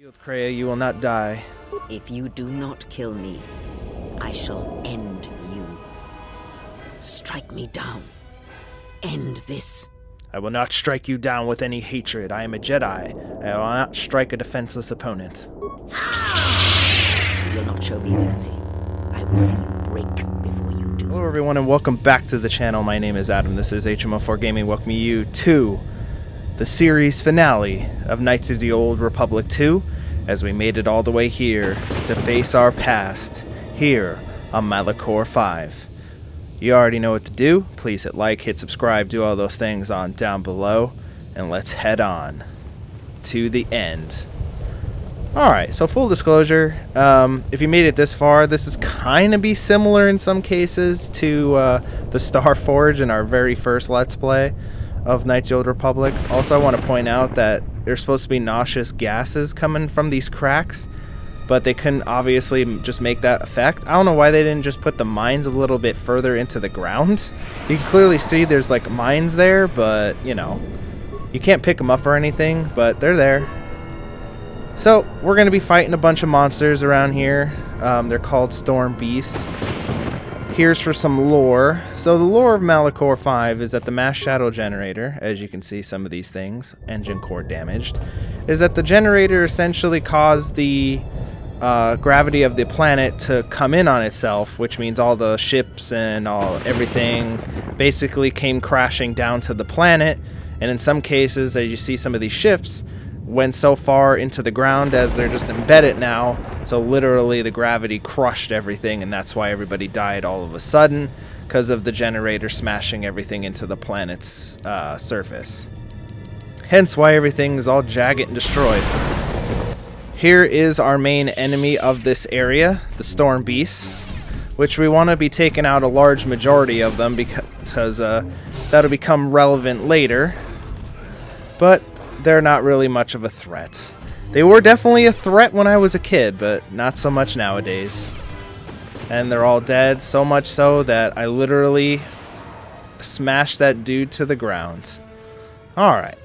Shield Kreia, you will not die. If you do not kill me, I shall end you. Strike me down. End this. I will not strike you down with any hatred. I am a Jedi. I will not strike a defenseless opponent. You will not show me mercy. I will see you break before you do. Hello everyone and welcome back to the channel. My name is Adam. This is HMO4 Gaming. Welcome you to the series finale of Knights of the Old Republic 2, as we made it all the way here to face our past here on Malachor 5. You already know what to do. Please hit like, hit subscribe, do all those things on down below, and let's head on to the end. Alright, so full disclosure, if you made it this far, this is kind of be similar in some cases to the Star Forge in our very first Let's Play of Knights of the Old Republic. Also, I want to point out that there's supposed to be nauseous gases coming from these cracks, but they couldn't obviously just make that effect. I don't know why they didn't just put the mines a little bit further into the ground. You can clearly see there's like mines there, but you know, you can't pick them up or anything, but they're there. So we're going to be fighting a bunch of monsters around here. They're called storm beasts. Here's for some lore. So the lore of Malachor 5 is that the mass shadow generator, as you can see some of these things, engine core damaged, is that the generator essentially caused the gravity of the planet to come in on itself, which means all the ships and everything basically came crashing down to the planet. And in some cases, as you see some of these ships, went so far into the ground as they're just embedded now, so literally the gravity crushed everything, and that's why everybody died all of a sudden, because of the generator smashing everything into the planet's surface. Hence why everything is all jagged and destroyed. Here is our main enemy of this area, the storm beasts, which we want to be taking out a large majority of them because that'll become relevant later, but they're not really much of a threat. They were definitely a threat when I was a kid, but not so much nowadays. And they're all dead, so much so that I literally smashed that dude to the ground. Alright,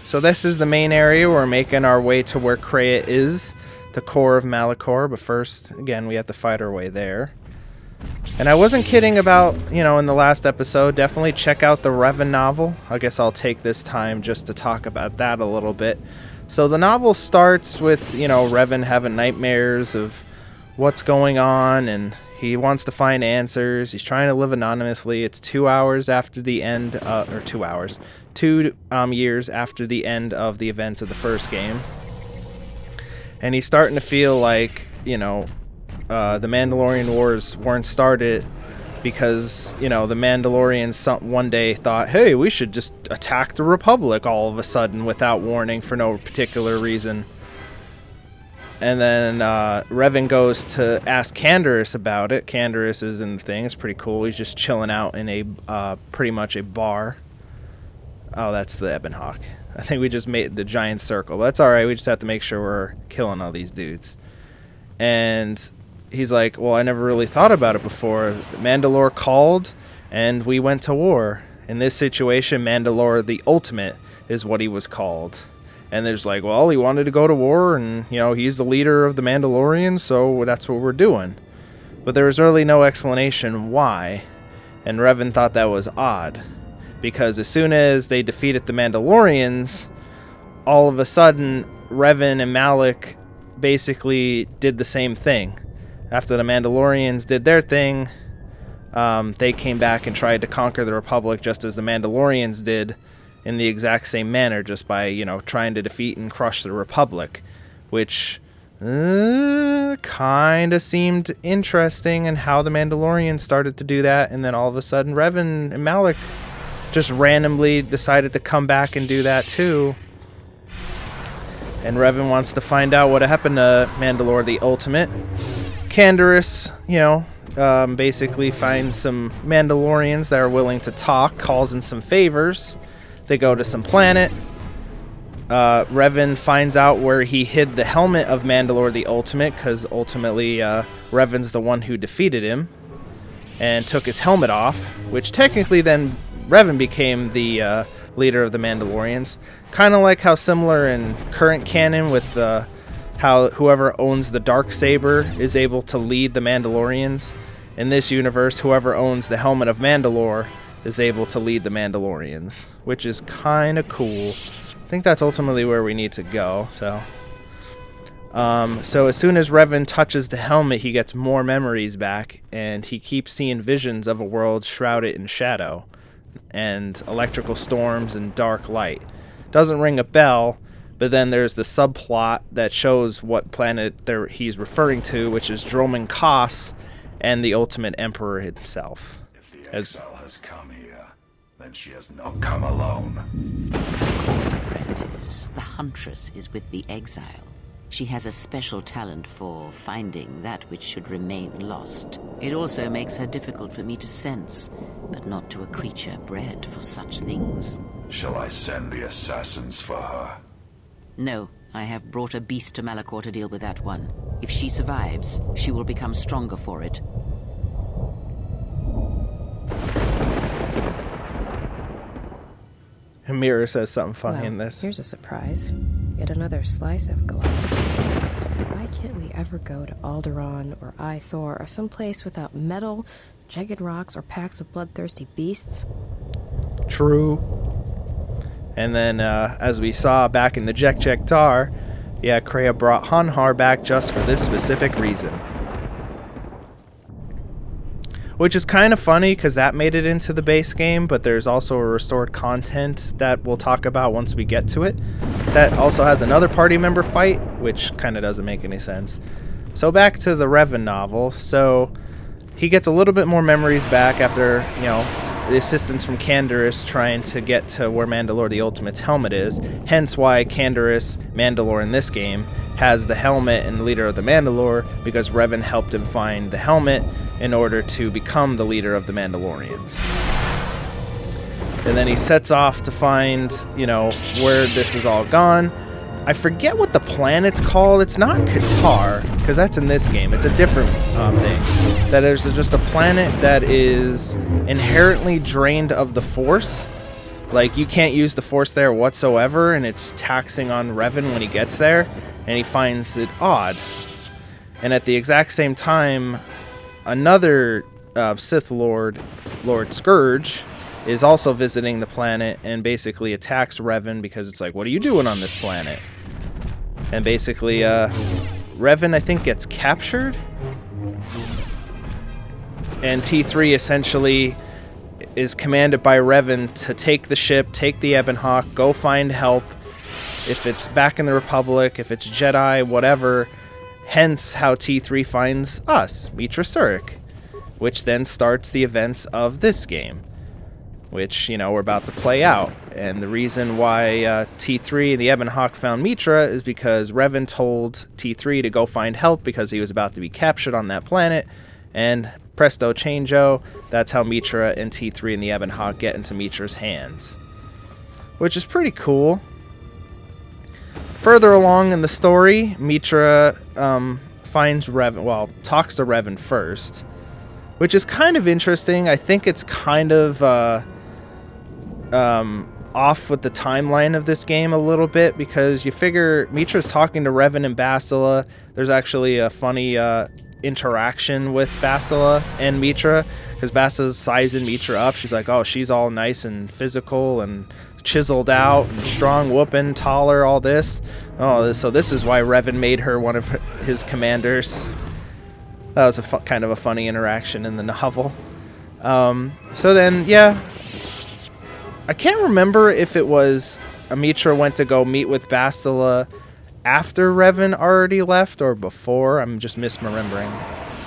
so this is the main area. We're making our way to where Kreia is, the core of Malachor, but first, again, we have to fight our way there. And I wasn't kidding about, you know, in the last episode, definitely check out the Revan novel. I guess I'll take this time just to talk about that a little bit. So the novel starts with, you know, Revan having nightmares of what's going on, and he wants to find answers. He's trying to live anonymously. It's 2 hours after the end, or 2 hours, 2 years after the end of the events of the first game. And he's starting to feel like, you know, the Mandalorian Wars weren't started because, you know, the Mandalorians one day thought, hey, we should just attack the Republic all of a sudden without warning for no particular reason. And then Revan goes to ask Canderous about it. Canderous is in the thing. It's pretty cool. He's just chilling out in a pretty much a bar. Oh, that's the Ebon Hawk. I think we just made the giant circle. But that's alright. We just have to make sure we're killing all these dudes. And he's like, well, I never really thought about it before. Mandalore called, and we went to war. In this situation, Mandalore the Ultimate is what he was called. And there's like, well, he wanted to go to war, and, you know, he's the leader of the Mandalorians, so that's what we're doing. But there was really no explanation why, and Revan thought that was odd. Because as soon as they defeated the Mandalorians, all of a sudden, Revan and Malak basically did the same thing. After the Mandalorians did their thing, they came back and tried to conquer the Republic just as the Mandalorians did, in the exact same manner, just by, you know, trying to defeat and crush the Republic, which kind of seemed interesting, and how the Mandalorians started to do that, and then all of a sudden Revan and Malak just randomly decided to come back and do that too. And Revan wants to find out what happened to Mandalore the Ultimate. Canderous, you know, basically finds some Mandalorians that are willing to talk, calls in some favors. They go to some planet. Revan finds out where he hid the helmet of Mandalore the Ultimate, because ultimately Revan's the one who defeated him, and took his helmet off, which technically then Revan became the leader of the Mandalorians. Kind of like how similar in current canon with how whoever owns the Darksaber is able to lead the Mandalorians. In this universe, whoever owns the Helmet of Mandalore is able to lead the Mandalorians, which is kind of cool. I think that's ultimately where we need to go. So as soon as Revan touches the helmet, he gets more memories back, and he keeps seeing visions of a world shrouded in shadow and electrical storms and dark light. Doesn't ring a bell, but then there's the subplot that shows what planet he's referring to, which is Droman Kos and the Ultimate Emperor himself. If the exile has come here, then she has not come alone. Of course, apprentice. The Huntress is with the exile. She has a special talent for finding that which should remain lost. It also makes her difficult for me to sense, but not to a creature bred for such things. Shall I send the assassins for her? No, I have brought a beast to Malachor to deal with that one. If she survives, she will become stronger for it. Amira says something funny in this. Here's a surprise. Yet another slice of galactic chaos. Why can't we ever go to Alderaan or Ithor or someplace without metal, jagged rocks, or packs of bloodthirsty beasts? True. And then, as we saw back in the Jek-Jek-Tar, yeah, Kreia brought Hanhar back just for this specific reason. Which is kind of funny, because that made it into the base game, but there's also a restored content that we'll talk about once we get to it. That also has another party member fight, which kind of doesn't make any sense. So back to the Revan novel. So he gets a little bit more memories back after, you know, the assistance from Canderous trying to get to where Mandalore the Ultimate's helmet is. Hence why Canderous, Mandalore in this game, has the helmet and leader of the Mandalore, because Revan helped him find the helmet in order to become the leader of the Mandalorians. And then he sets off to find, you know, where this is all gone. I forget what the planet's called. It's not KOTOR, because that's in this game. It's a different thing. That is just a planet that is inherently drained of the Force. Like, you can't use the Force there whatsoever, and it's taxing on Revan when he gets there, and he finds it odd. And at the exact same time, another Sith Lord, Lord Scourge, is also visiting the planet and basically attacks Revan because it's like, what are you doing on this planet? And basically, Revan, I think, gets captured. And T3 essentially is commanded by Revan to take the ship, take the Ebon Hawk, go find help. If it's back in the Republic, if it's Jedi, whatever. Hence how T3 finds us, Mitra Surik, which then starts the events of this game, which, you know, we're about to play out. And the reason why T3 and the Ebon Hawk found Mitra is because Revan told T3 to go find help because he was about to be captured on that planet. And presto changeo, that's how Mitra and T3 and the Ebon Hawk get into Mitra's hands, which is pretty cool. Further along in the story, Mitra finds Revan, well, talks to Revan first, which is kind of interesting. I think it's kind of off with the timeline of this game a little bit, because you figure Mitra's talking to Revan and Bastila. There's actually a funny interaction with Bastila and Mitra, because Bastila's sizing Mitra up. She's like, oh, she's all nice and physical and chiseled out and strong, whooping, taller, all this. Oh, so this is why Revan made her one of his commanders. That was kind of a funny interaction in the novel. So then, yeah, I can't remember if it was Mitra went to go meet with Bastila after Revan already left or before. I'm just misremembering.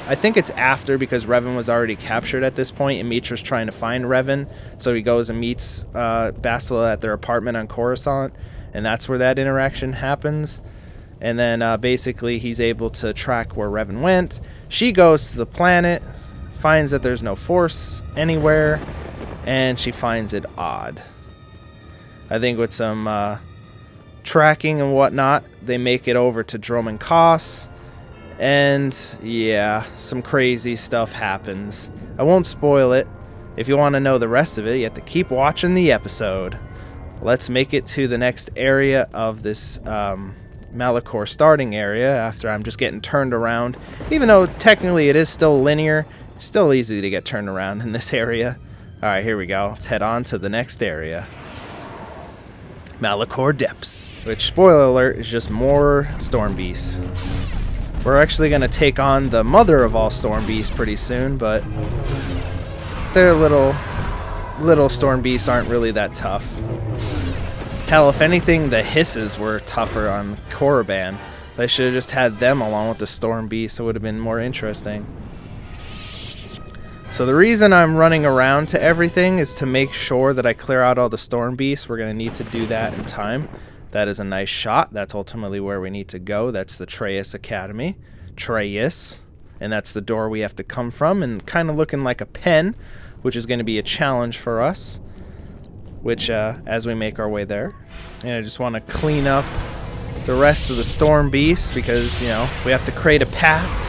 I think it's after, because Revan was already captured at this point and Mitra's trying to find Revan. So he goes and meets Bastila at their apartment on Coruscant, and that's where that interaction happens. And then basically he's able to track where Revan went. She goes to the planet, finds that there's no Force anywhere, and she finds it odd. I think with some tracking and whatnot, they make it over to Droman Kos. And yeah, some crazy stuff happens. I won't spoil it. If you want to know the rest of it, you have to keep watching the episode. Let's make it to the next area of this Malachor starting area after I'm just getting turned around. Even though technically it is still linear, it's still easy to get turned around in this area. Alright, here we go. Let's head on to the next area. Malachor Depths. Which, spoiler alert, is just more storm beasts. We're actually going to take on the mother of all storm beasts pretty soon, but their little storm beasts aren't really that tough. Hell, if anything, the hisses were tougher on Korriban. They should have just had them along with the storm beasts, so it would have been more interesting. So the reason I'm running around to everything is to make sure that I clear out all the storm beasts. We're going to need to do that in time. That is a nice shot. That's ultimately where we need to go. That's the Treyas Academy. Treyas. And that's the door we have to come from. And kind of looking like a pen, which is going to be a challenge for us. Which, as we make our way there. And I just want to clean up the rest of the storm beasts because, you know, we have to create a path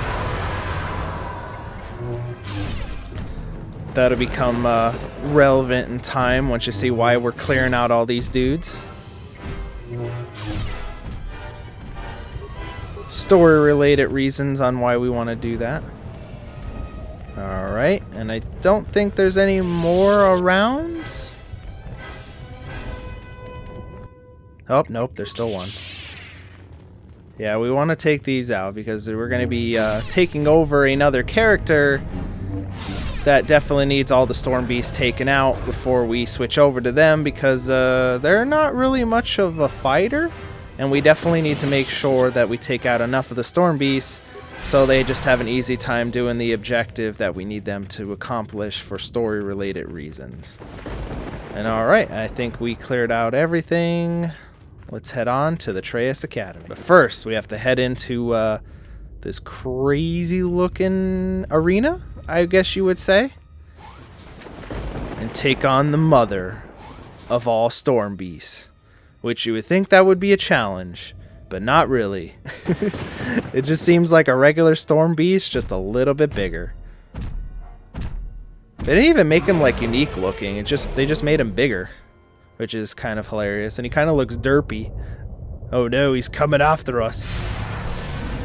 that'll become relevant in time once you see why we're clearing out all these dudes. Story-related reasons on why we want to do that. Alright, and I don't think there's any more around. Oh, nope, there's still one. Yeah, we want to take these out because we're going to be taking over another character that definitely needs all the storm beasts taken out before we switch over to them because they're not really much of a fighter, and we definitely need to make sure that we take out enough of the storm beasts so they just have an easy time doing the objective that we need them to accomplish for story related reasons. And alright, I think we cleared out everything. Let's head on to the Treyas Academy. But first, we have to head into this crazy looking arena, I guess you would say, and take on the mother of all storm beasts, which you would think that would be a challenge, but not really. It just seems like a regular storm beast, just a little bit bigger. They didn't even make him like unique looking. They just made him bigger, which is kind of hilarious, and he kind of looks derpy. Oh no, he's coming after us.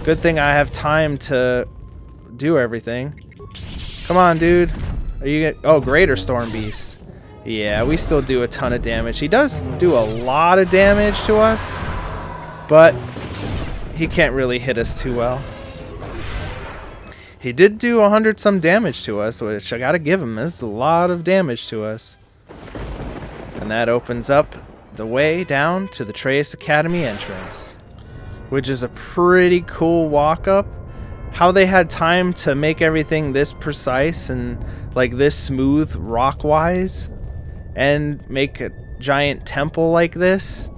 Good thing I have time to do everything. Come on, dude. Are you oh, greater storm beast. Yeah, we still do a ton of damage. He does do a lot of damage to us, but he can't really hit us too well. He did do 100 some damage to us, which I gotta give him. This is a lot of damage to us. And that opens up the way down to the Treyas Academy entrance, which is a pretty cool walk-up. How they had time to make everything this precise and like this smooth rock-wise and make a giant temple like this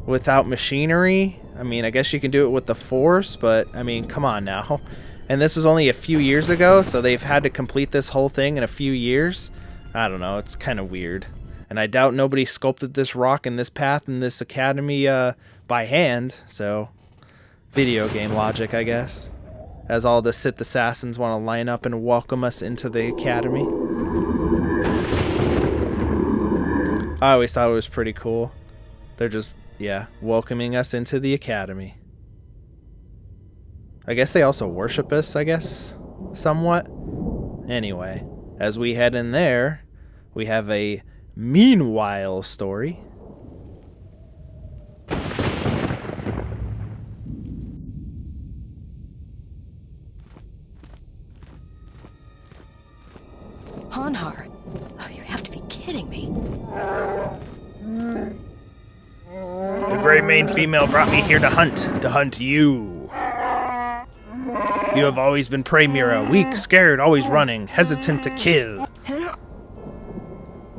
without machinery. I mean, I guess you can do it with the Force, but I mean, come on now. And this was only a few years ago, so they've had to complete this whole thing in a few years. I don't know, it's kind of weird. And I doubt nobody sculpted this rock and this path in this academy by hand, so video game logic, I guess. As all the Sith assassins want to line up and welcome us into the academy. I always thought it was pretty cool. They're just, yeah, welcoming us into the academy. I guess they also worship us, I guess, somewhat. Anyway, as we head in there, we have a meanwhile story. Honhar. Oh, you have to be kidding me. The Grey Mane female brought me here to hunt you. You have always been prey, Mira, weak, scared, always running, hesitant to kill.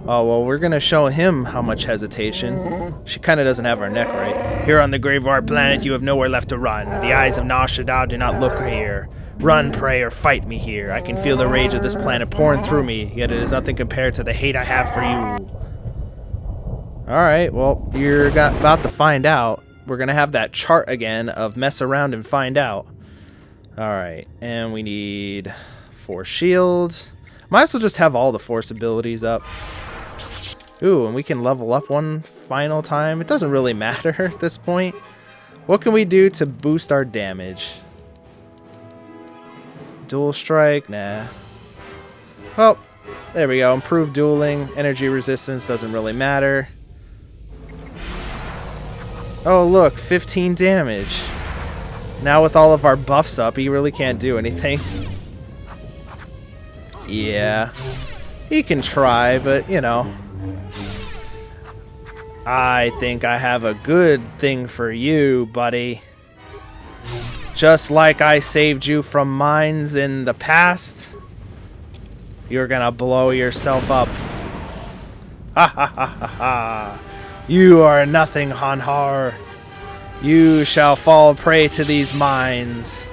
Oh, well, we're gonna show him how much hesitation. She kinda doesn't have her neck right. Here on the Graveyard planet, you have nowhere left to run. The eyes of Nar Shaddaa do not look here. Run, pray, or fight me here. I can feel the rage of this planet pouring through me, yet it is nothing compared to the hate I have for you. Alright, well, you're about to find out. We're gonna have that chart again of mess around and find out. Alright, and we need Force Shield. Might as well just have all the Force abilities up. Ooh, and we can level up one final time. It doesn't really matter at this point. What can we do to boost our damage? Dual strike? Nah. Well, there we go. Improved dueling. Energy resistance doesn't really matter. Oh, look. 15 damage. Now with all of our buffs up, he really can't do anything. Yeah. He can try, but, you know. I think I have a good thing for you, buddy. Just like I saved you from mines in the past, you're gonna blow yourself up. Ha ha ha ha ha. You are nothing, Hanhar. You shall fall prey to these mines.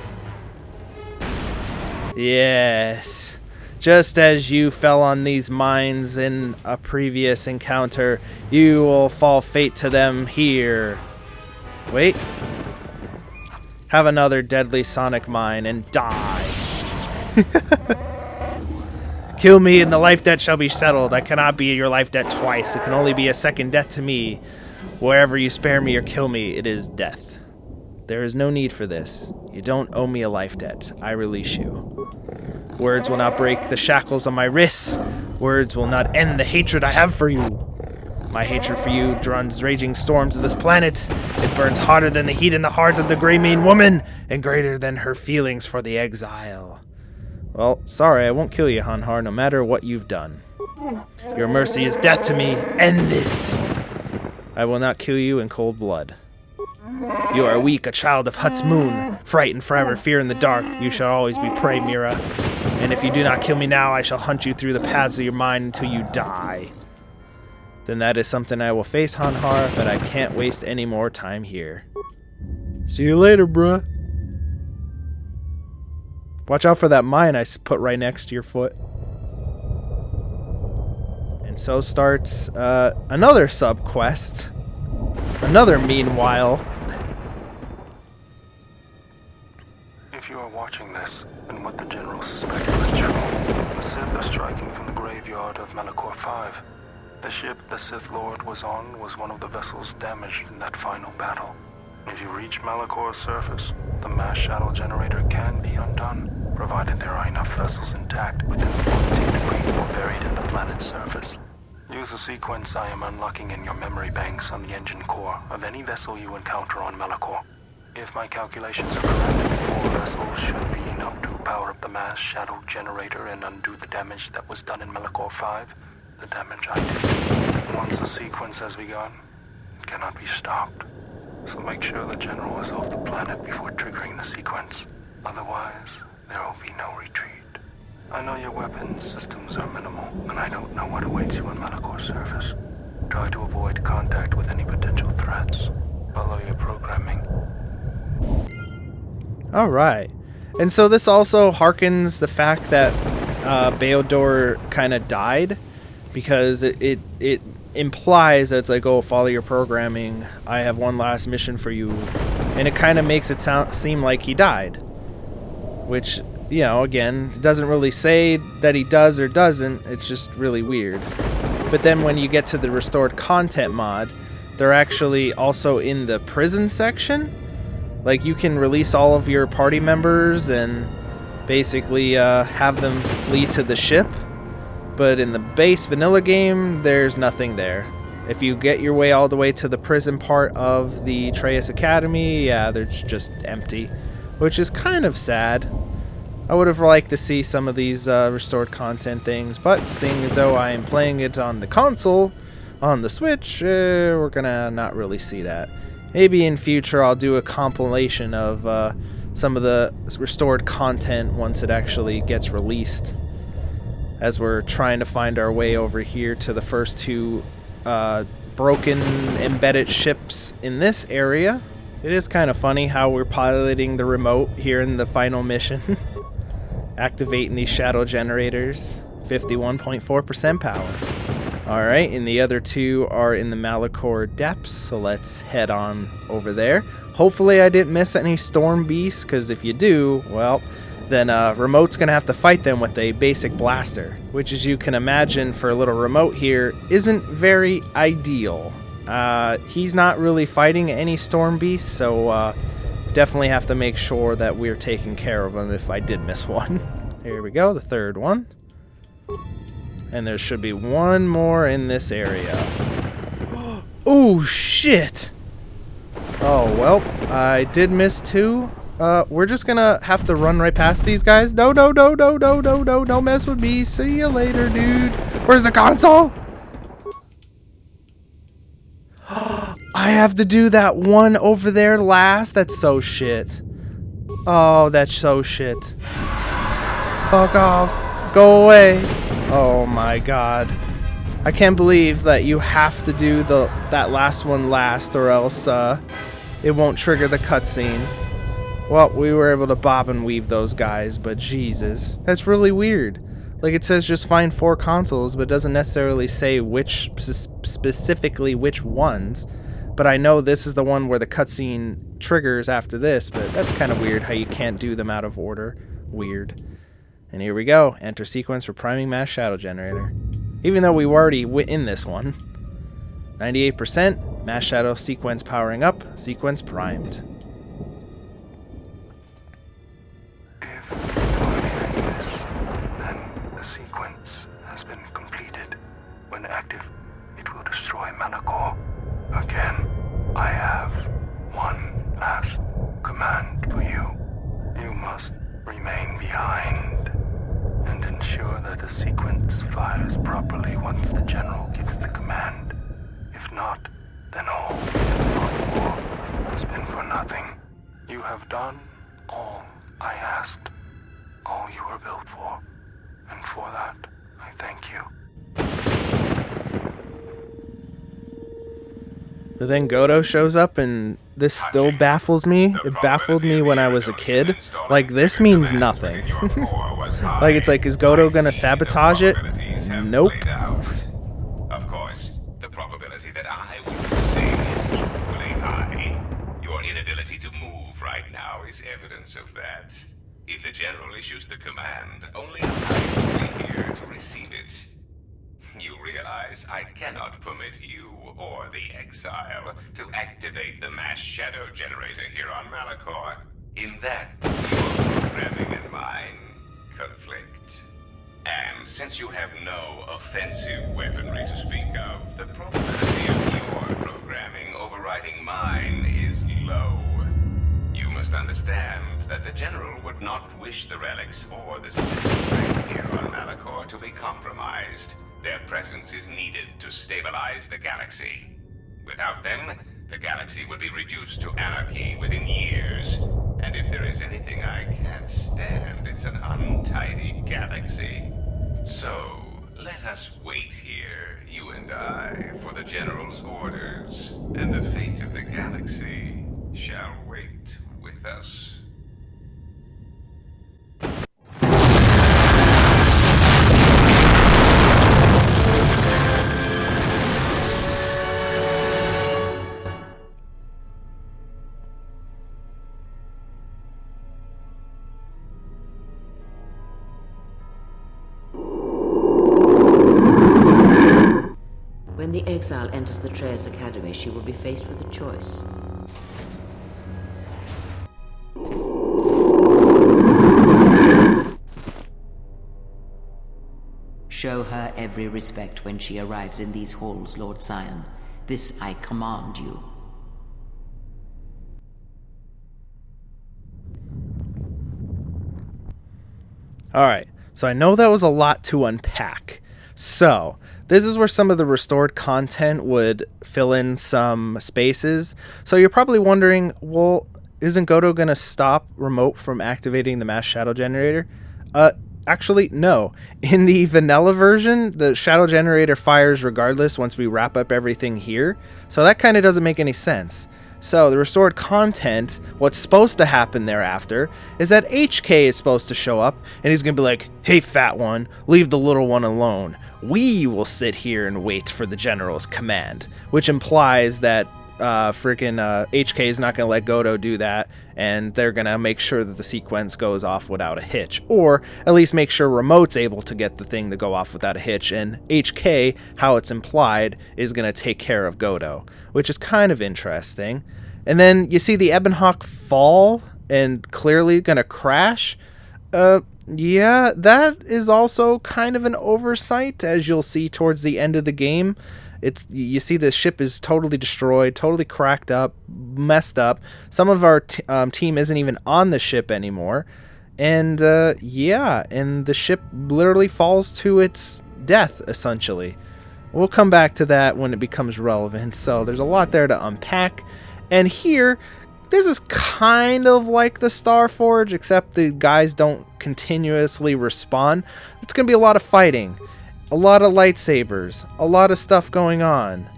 Yes. Just as you fell on these mines in a previous encounter, you will fall fate to them here. Wait. Have another deadly sonic mine and die. Kill me and the life debt shall be settled. I cannot be your life debt twice. It can only be a second death to me. Wherever you spare me or kill me, it is death. There is no need for this. You don't owe me a life debt. I release you. Words will not break the shackles on my wrists. Words will not end the hatred I have for you. My hatred for you runs raging storms of this planet. It burns hotter than the heat in the heart of the Greymane woman, and greater than her feelings for the exile. Well, sorry, I won't kill you, Hanhar, no matter what you've done. Your mercy is death to me. End this. I will not kill you in cold blood. You are weak, a child of Hut's moon, frightened forever, fear in the dark. You shall always be prey, Mira. And if you do not kill me now, I shall hunt you through the paths of your mind until you die. Then that is something I will face, Hanhar, but I can't waste any more time here. See you later, bruh. Watch out for that mine I put right next to your foot. And so starts another sub-quest. Another meanwhile. If you are watching this, then what the General suspected was true. The Sith are striking from the graveyard of Malachor 5. The ship the Sith Lord was on was one of the vessels damaged in that final battle. If you reach Malachor's surface, the mass shadow generator can be undone, provided there are enough vessels intact within the quarantine debris or buried in the planet's surface. Use the sequence I am unlocking in your memory banks on the engine core of any vessel you encounter on Malachor. If my calculations are correct, 4 vessels should be enough to power up the mass shadow generator and undo the damage that was done in Malachor 5, the damage I did. Once the sequence has begun, it cannot be stopped. So make sure the General is off the planet before triggering the sequence. Otherwise, there will be no retreat. I know your weapon systems are minimal, and I don't know what awaits you on Malachor's surface. Try to avoid contact with any potential threats. Follow your programming. Alright. And so this also harkens the fact that Beodor kind of died, because it implies that it's like, oh, follow your programming, I have one last mission for you, and it kind of makes it seem like he died, which, you know, again, it doesn't really say that he does or doesn't. It's just really weird. But then when you get to the restored content mod, they're actually also in the prison section. Like, you can release all of your party members and basically have them flee to the ship. But in the base vanilla game, there's nothing there. If you get your way all the way to the prison part of the Treyas Academy, yeah, they're just empty, which is kind of sad. I would have liked to see some of these restored content things, but seeing as though I am playing it on the console, on the Switch, we're gonna not really see that. Maybe in future I'll do a compilation of some of the restored content once it actually gets released, as we're trying to find our way over here to the first 2 broken embedded ships in this area. It is kind of funny how we're piloting the remote here in the final mission. Activating these shadow generators. 51.4% power. Alright, and the other 2 are in the Malachor depths, so let's head on over there. Hopefully I didn't miss any storm beasts, because if you do, well, then Remote's going to have to fight them with a basic blaster, which, as you can imagine, for a little Remote here, isn't very ideal. He's not really fighting any storm beasts, so definitely have to make sure that we're taking care of him if I did miss one. Here we go, the third one. And there should be one more in this area. Oh, shit! Oh, well, I did miss 2. We're just gonna have to run right past these guys. No, don't mess with me. See you later, dude. Where's the console? I have to do that one over there last? That's so shit. Oh, that's so shit. Fuck off. Go away. Oh my god. I can't believe that you have to do that last one last, or else it won't trigger the cutscene. Well, we were able to bob and weave those guys, but Jesus. That's really weird. Like, it says just find 4 consoles, but it doesn't necessarily say specifically which ones. But I know this is the one where the cutscene triggers after this, but that's kind of weird how you can't do them out of order. Weird. And here we go. Enter sequence for priming mass shadow generator. Even though we were already in this one. 98%. Mass shadow sequence powering up. Sequence primed. If you are hearing this, then the sequence has been completed. When active, it will destroy Malachor. Again, I have one last command for you. You must remain behind and ensure that the sequence fires properly once the general gives the command. If not, then all you have fought for has been for nothing. You have done all I asked, all you were built for, and for that, I thank you. But then Godo shows up, and this still baffles me. It baffled me when I was a kid. Like, this means nothing. Like, it's like, is Godo gonna sabotage it? Nope. Of course, the probability that I will do the same is equally high. Your inability to move right now is evidence of that. If the General issues the command, only I will be here to receive it. You realize I cannot permit you or the exile to activate the mass shadow generator here on Malachor. In that, your programming and mine conflict. And since you have no offensive weaponry to speak of, the probability of your programming overriding mine is low. You must understand that the General would not wish the relics or the Sith strength here on Malachor to be compromised. Their presence is needed to stabilize the galaxy. Without them, the galaxy would be reduced to anarchy within years. And if there is anything I can't stand, it's an untidy galaxy. So, let us wait here, you and I, for the General's orders. And the fate of the galaxy shall wait with us. When the exile enters the Trey's Academy, she will be faced with a choice. Show her every respect when she arrives in these halls, Lord Scion. This I command you. Alright, so I know that was a lot to unpack. So, this is where some of the restored content would fill in some spaces. So you're probably wondering, well, isn't Godo going to stop remote from activating the mass shadow generator? Actually, no. In the vanilla version, the shadow generator fires regardless once we wrap up everything here. So that kind of doesn't make any sense. So the restored content, what's supposed to happen thereafter, is that HK is supposed to show up, and he's going to be like, hey, fat one, leave the little one alone. We will sit here and wait for the General's command, which implies that HK is not going to let Goto do that, and they're going to make sure that the sequence goes off without a hitch, or at least make sure Remote's able to get the thing to go off without a hitch, and HK, how it's implied, is going to take care of Goto, which is kind of interesting. And then you see the Ebonhawk fall and clearly going to crash. Yeah, that is also kind of an oversight, as you'll see towards the end of the game. You see the ship is totally destroyed, totally cracked up, messed up. Some of our team isn't even on the ship anymore. And yeah, and the ship literally falls to its death, essentially. We'll come back to that when it becomes relevant. So there's a lot there to unpack. And here, this is kind of like the Star Forge, except the guys don't continuously respawn. It's going to be a lot of fighting. A lot of lightsabers, a lot of stuff going on.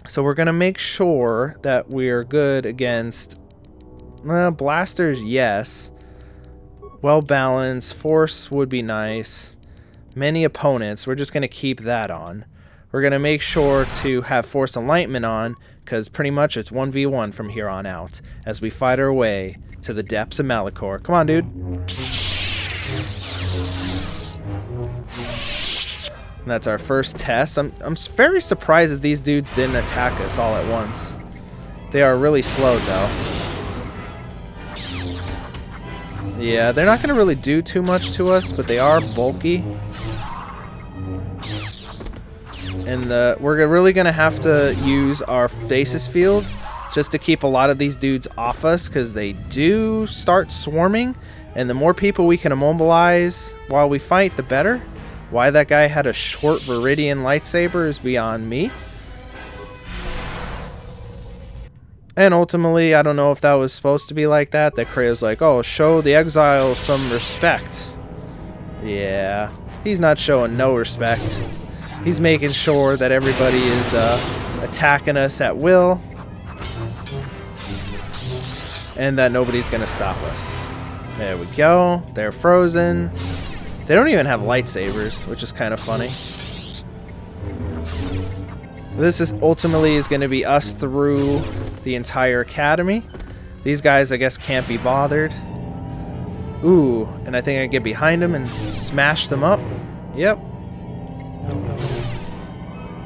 So we're going to make sure that we're good against blasters, yes. Well balanced, force would be nice. Many opponents, we're just going to keep that on. We're going to make sure to have force alignment on, because pretty much it's 1v1 from here on out as we fight our way to the depths of Malachor. Come on, dude. And that's our first test. I'm very surprised that these dudes didn't attack us all at once. They are really slow, though. Yeah, they're not going to really do too much to us, but they are bulky. And we're really going to have to use our stasis field just to keep a lot of these dudes off us, because they do start swarming. And the more people we can immobilize while we fight, the better. Why that guy had a short Viridian lightsaber is beyond me. And ultimately, I don't know if that was supposed to be like that. That Kreo's like, oh, show the exile some respect. Yeah, he's not showing no respect. He's making sure that everybody is attacking us at will. And that nobody's going to stop us. There we go. They're frozen. They don't even have lightsabers, which is kind of funny. This is ultimately going to be us through the entire academy. These guys, I guess, can't be bothered. Ooh, and I think I get behind them and smash them up. Yep.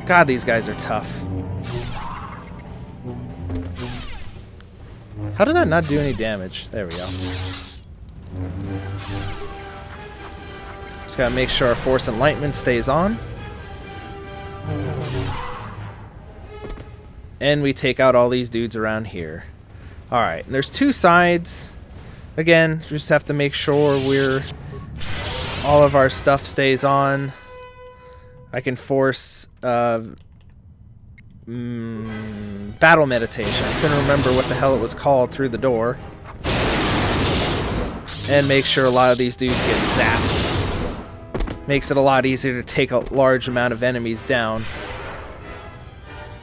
God, these guys are tough. How did that not do any damage? There we go. Just gotta make sure our force enlightenment stays on. And we take out all these dudes around here. Alright, there's two sides. Again, just have to make sure all of our stuff stays on. I can force battle meditation. I couldn't remember what the hell it was called through the door. And make sure a lot of these dudes get zapped. Makes it a lot easier to take a large amount of enemies down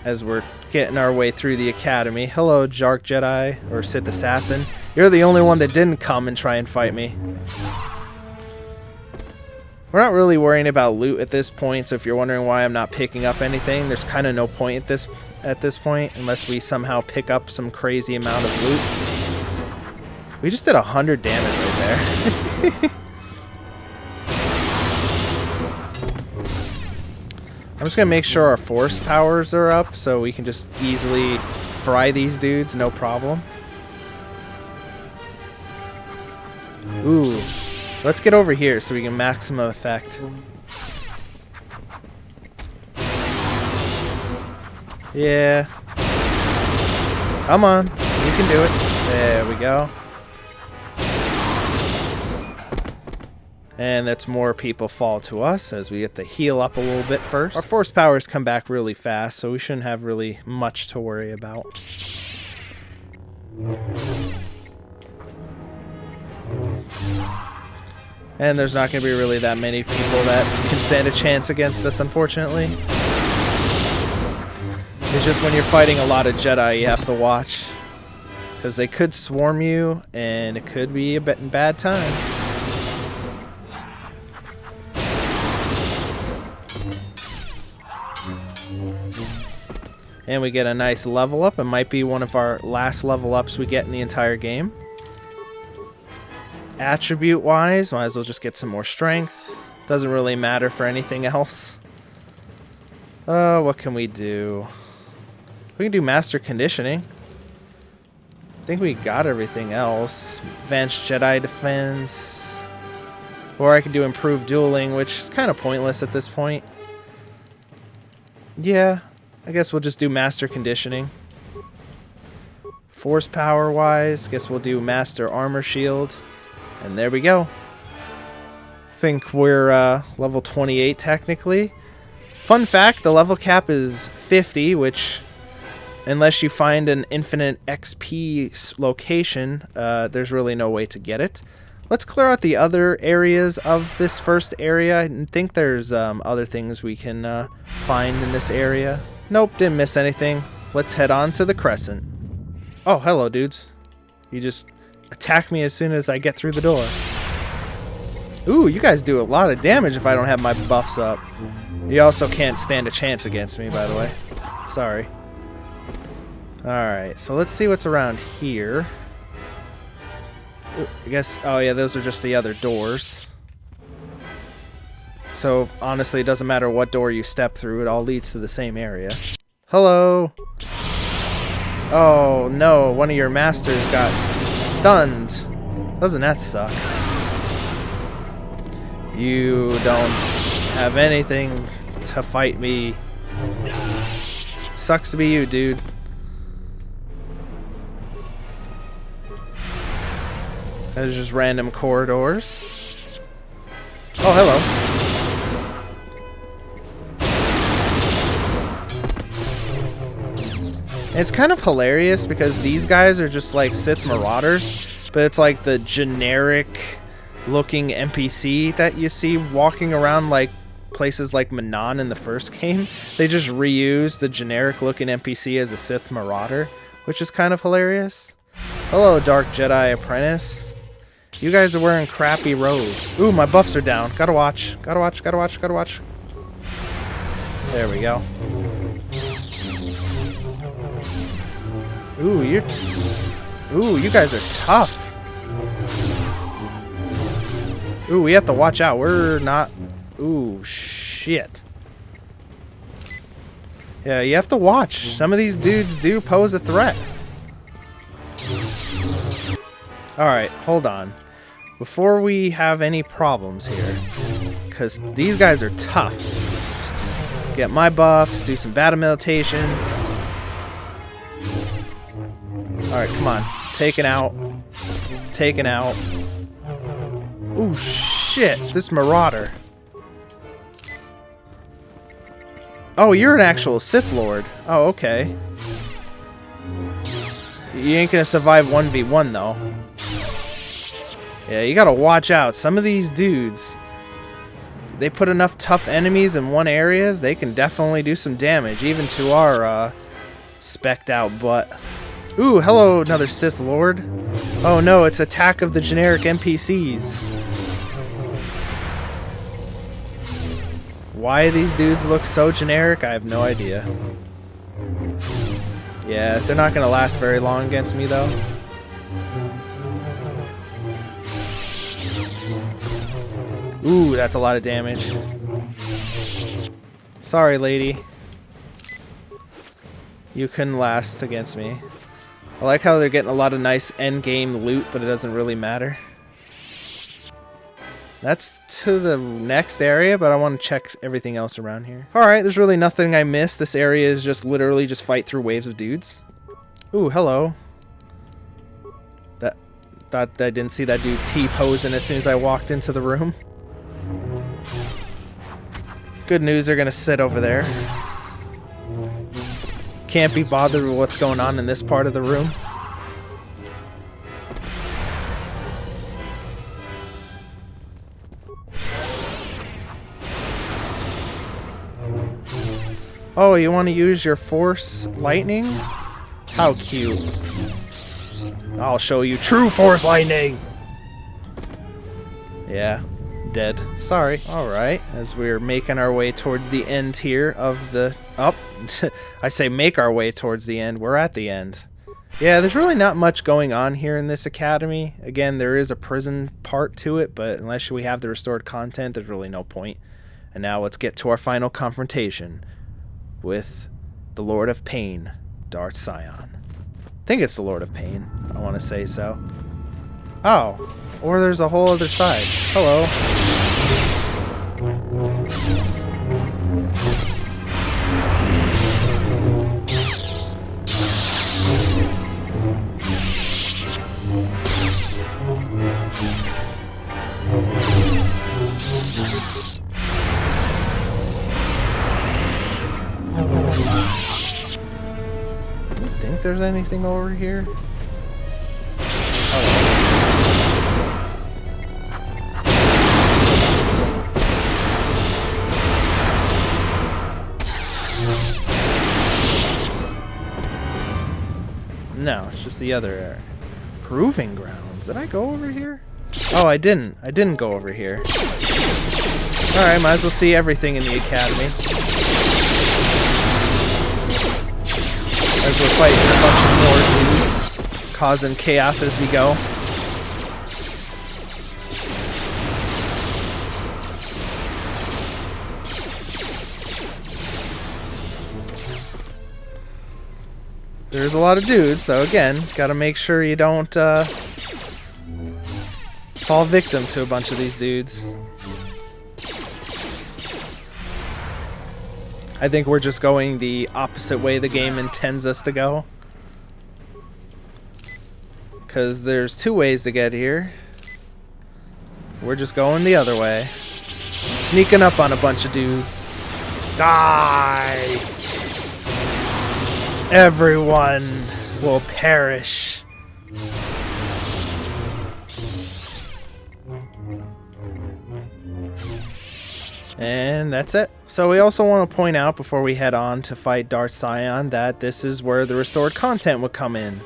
as we're getting our way through the academy. Hello, Jark Jedi, or Sith Assassin. You're the only one that didn't come and try and fight me. We're not really worrying about loot at this point, so if you're wondering why I'm not picking up anything, there's kind of no point at this point, unless we somehow pick up some crazy amount of loot. We just did 100 damage right there. I'm just going to make sure our force powers are up so we can just easily fry these dudes, no problem. Ooh. Let's get over here so we can maximum effect. Yeah. Come on. You can do it. There we go. And that's more people fall to us as we get to heal up a little bit first. Our force powers come back really fast, so we shouldn't have really much to worry about. And there's not going to be really that many people that can stand a chance against us, unfortunately. It's just when you're fighting a lot of Jedi, you have to watch. Because they could swarm you, and it could be a bad time. And we get a nice level up. It might be one of our last level ups we get in the entire game. Attribute wise, might as well just get some more strength. Doesn't really matter for anything else. What can we do? We can do master conditioning. I think we got everything else. Advanced Jedi defense. Or I can do improved dueling, which is kind of pointless at this point. Yeah, I guess we'll just do master conditioning. Force power wise, guess we'll do master armor shield. And there we go. Think we're level 28 technically. Fun fact, the level cap is 50, which unless you find an infinite XP location, there's really no way to get it. Let's clear out the other areas of this first area. I think there's other things we can find in this area. Nope, didn't miss anything. Let's head on to the Crescent. Oh, hello, dudes. You just attack me as soon as I get through the door. Ooh, you guys do a lot of damage if I don't have my buffs up. You also can't stand a chance against me, by the way. Sorry. Alright, so let's see what's around here. Ooh, I guess, oh yeah, those are just the other doors. So, honestly, it doesn't matter what door you step through, it all leads to the same area. Hello! Oh no, one of your masters got stunned. Doesn't that suck? You don't have anything to fight me. Sucks to be you, dude. There's just random corridors. Oh, hello. It's kind of hilarious because these guys are just like Sith Marauders, but it's like the generic looking NPC that you see walking around like places like Manon in the first game. They just reuse the generic looking NPC as a Sith Marauder, which is kind of hilarious. Hello, Dark Jedi Apprentice. You guys are wearing crappy robes. Ooh, my buffs are down. Gotta watch. Gotta watch, gotta watch, gotta watch. There we go. Ooh, you guys are tough. Ooh, we have to watch out. We're not... Ooh, shit. Yeah, you have to watch. Some of these dudes do pose a threat. Alright, hold on. Before we have any problems here, because these guys are tough. Get my buffs, do some battle meditation. Alright, come on. Taken out. Taken out. Ooh, shit. This Marauder. Oh, you're an actual Sith Lord. Oh, okay. You ain't gonna survive 1v1, though. Yeah, you gotta watch out. Some of these dudes, they put enough tough enemies in one area, they can definitely do some damage, even to our, specced out butt. Ooh, hello, another Sith Lord. Oh no, it's Attack of the generic NPCs. Why these dudes look so generic, I have no idea. Yeah, they're not gonna last very long against me, though. Ooh, that's a lot of damage. Sorry, lady. You couldn't last against me. I like how they're getting a lot of nice endgame loot, but it doesn't really matter. That's to the next area, but I want to check everything else around here. Alright, there's really nothing I missed. This area is just literally just fight through waves of dudes. Ooh, hello. Thought I didn't see that dude T-posing as soon as I walked into the room. Good news, they're gonna sit over there. Can't be bothered with what's going on in this part of the room. Oh, you want to use your Force Lightning? How cute. I'll show you true Force Lightning! Yeah, Dead. Sorry. Alright, as we're making our way towards the end here of the... Oh, I say make our way towards the end. We're at the end. Yeah, there's really not much going on here in this academy. Again, there is a prison part to it, but unless we have the restored content, there's really no point. And now let's get to our final confrontation with the Lord of Pain, Darth Sion. I think it's the Lord of Pain. I want to say so. Oh, or there's a whole other side. Hello. Think there's anything over here? Oh. No, it's just the other area. Proving grounds. Did I go over here? Oh, I didn't. I didn't go over here. Alright, might as well see everything in the academy. As we're fighting a bunch of more dudes, causing chaos as we go. There's a lot of dudes, so again, gotta make sure you don't fall victim to a bunch of these dudes. I think we're just going the opposite way the game intends us to go. Because there's two ways to get here. We're just going the other way. Sneaking up on a bunch of dudes. Die! Everyone will perish. And that's it. So we also want to point out before we head on to fight Darth Sion that this is where the restored content would come in.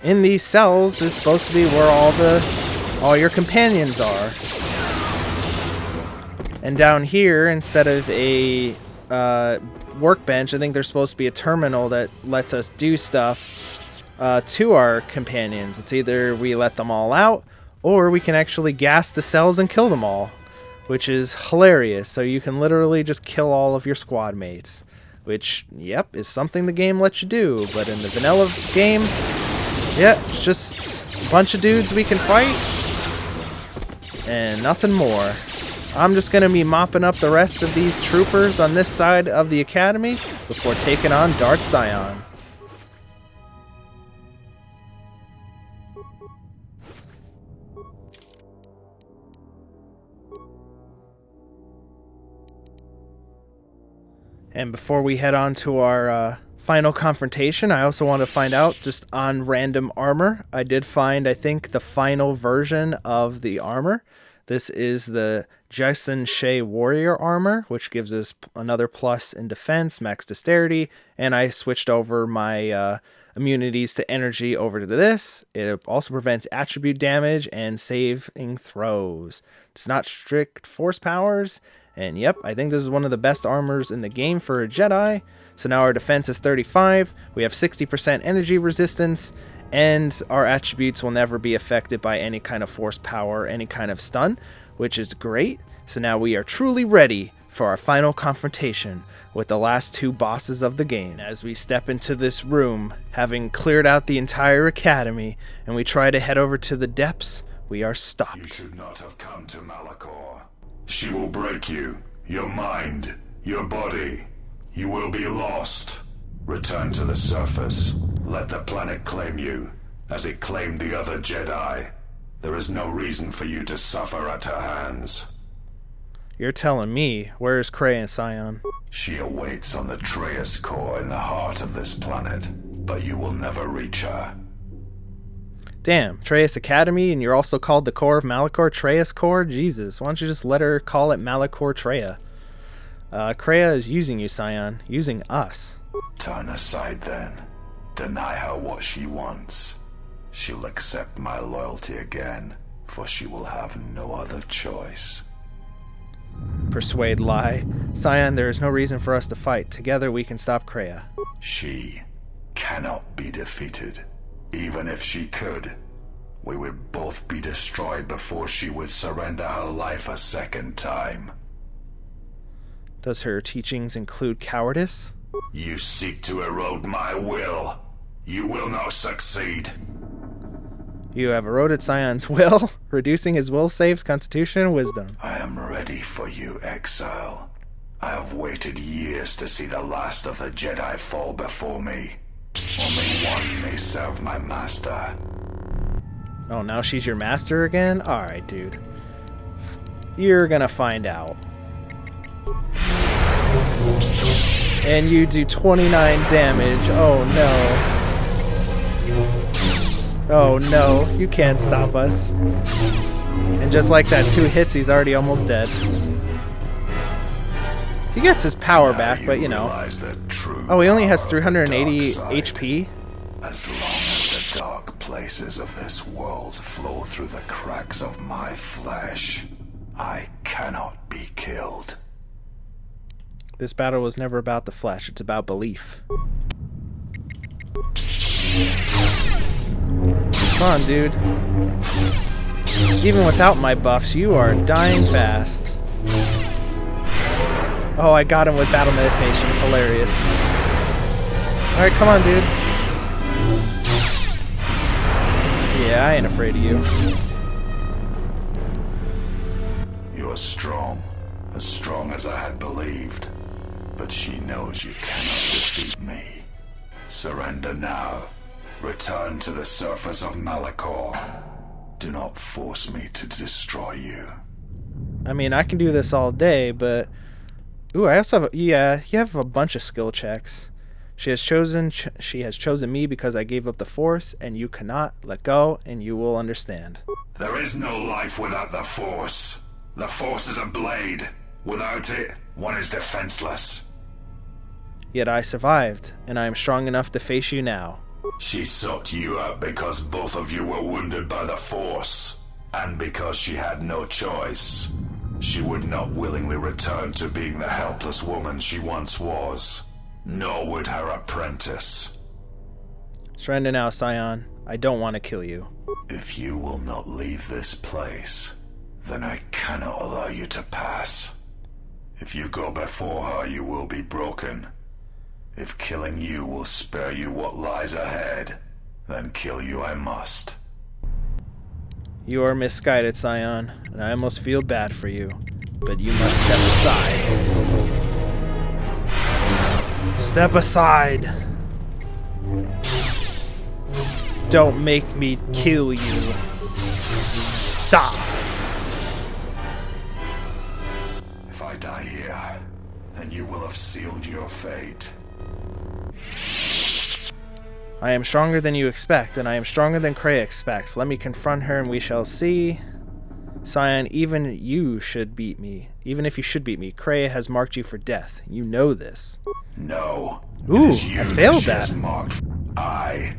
In these cells is supposed to be where all your companions are. And down here, instead of a workbench, I think there's supposed to be a terminal that lets us do stuff to our companions. It's either we let them all out, or we can actually gas the cells and kill them all, which is hilarious. So you can literally just kill all of your squad mates, which, yep, is something the game lets you do. But in the vanilla game, yeah, it's just a bunch of dudes we can fight and nothing more. I'm just going to be mopping up the rest of these troopers on this side of the academy before taking on Darth Sion. And before we head on to our final confrontation, I also want to find out, just on random armor, I did find, I think, the final version of the armor. This is the Jason Shea Warrior armor, which gives us another plus in defense, max dexterity, and I switched over my immunities to energy over to this. It also prevents attribute damage and saving throws. It's not strict force powers. And yep, I think this is one of the best armors in the game for a Jedi. So now our defense is 35, we have 60% energy resistance, and our attributes will never be affected by any kind of force power, any kind of stun, which is great. So now we are truly ready for our final confrontation with the last two bosses of the game. As we step into this room, having cleared out the entire academy, and we try to head over to the depths, we are stopped. You should not have come to Malachor. She will break you, your mind, your body. You will be lost. Return to the surface. Let the planet claim you, as it claimed the other Jedi. There is no reason for you to suffer at her hands. You're telling me, where's Kreia and Sion? She awaits on the Treyas core in the heart of this planet, but you will never reach her. Damn, Treyas Academy, and you're also called the core of Malachor, Treyas core? Jesus, why don't you just let her call it Malachor Treya? Kreia is using you, Sion. Using us. Turn aside then. Deny her what she wants. She'll accept my loyalty again, for she will have no other choice. Persuade lie. Scion, there is no reason for us to fight. Together we can stop Kreia. She cannot be defeated. Even if she could, we would both be destroyed before she would surrender her life a second time. Does her teachings include cowardice? You seek to erode my will. You will not succeed. You have eroded Scion's will. Reducing his will saves constitution and wisdom. I am ready for you, exile. I have waited years to see the last of the Jedi fall before me. Only one may serve my master. Oh, now she's your master again? Alright, dude. You're gonna find out. And you do 29 damage. Oh no. Oh no, you can't stop us. And just like that, 2 hits, he's already almost dead. He gets his power back, but you know. Oh, he only has 380 HP? As long as the dark places of this world flow through the cracks of my flesh, I cannot be killed. This battle was never about the flesh, it's about belief. Come on, dude. Even without my buffs, you are dying fast. Oh, I got him with battle meditation. Hilarious. Alright, come on, dude. Yeah, I ain't afraid of you. You're strong as I had believed. But she knows you cannot defeat me. Surrender now. Return to the surface of Malachor. Do not force me to destroy you. I mean, I can do this all day, but... Ooh, I also have... Yeah, you have a bunch of skill checks. She has chosen me because I gave up the Force, and you cannot let go, and you will understand. There is no life without the Force. The Force is a blade. Without it, one is defenseless. Yet I survived, and I am strong enough to face you now. She sought you out because both of you were wounded by the Force, and because she had no choice. She would not willingly return to being the helpless woman she once was, nor would her apprentice. Surrender now, Scion. I don't want to kill you. If you will not leave this place, then I cannot allow you to pass. If you go before her, you will be broken. If killing you will spare you what lies ahead, then kill you I must. You are misguided, Scion, and I almost feel bad for you. But you must step aside. Step aside! Don't make me kill you. Die! If I die here, then you will have sealed your fate. I am stronger than you expect, and I am stronger than Kreia expects. Let me confront her and we shall see. Scion, even you should beat me. Even if you should beat me, Kreia has marked you for death. You know this. No. Ooh, I failed that. I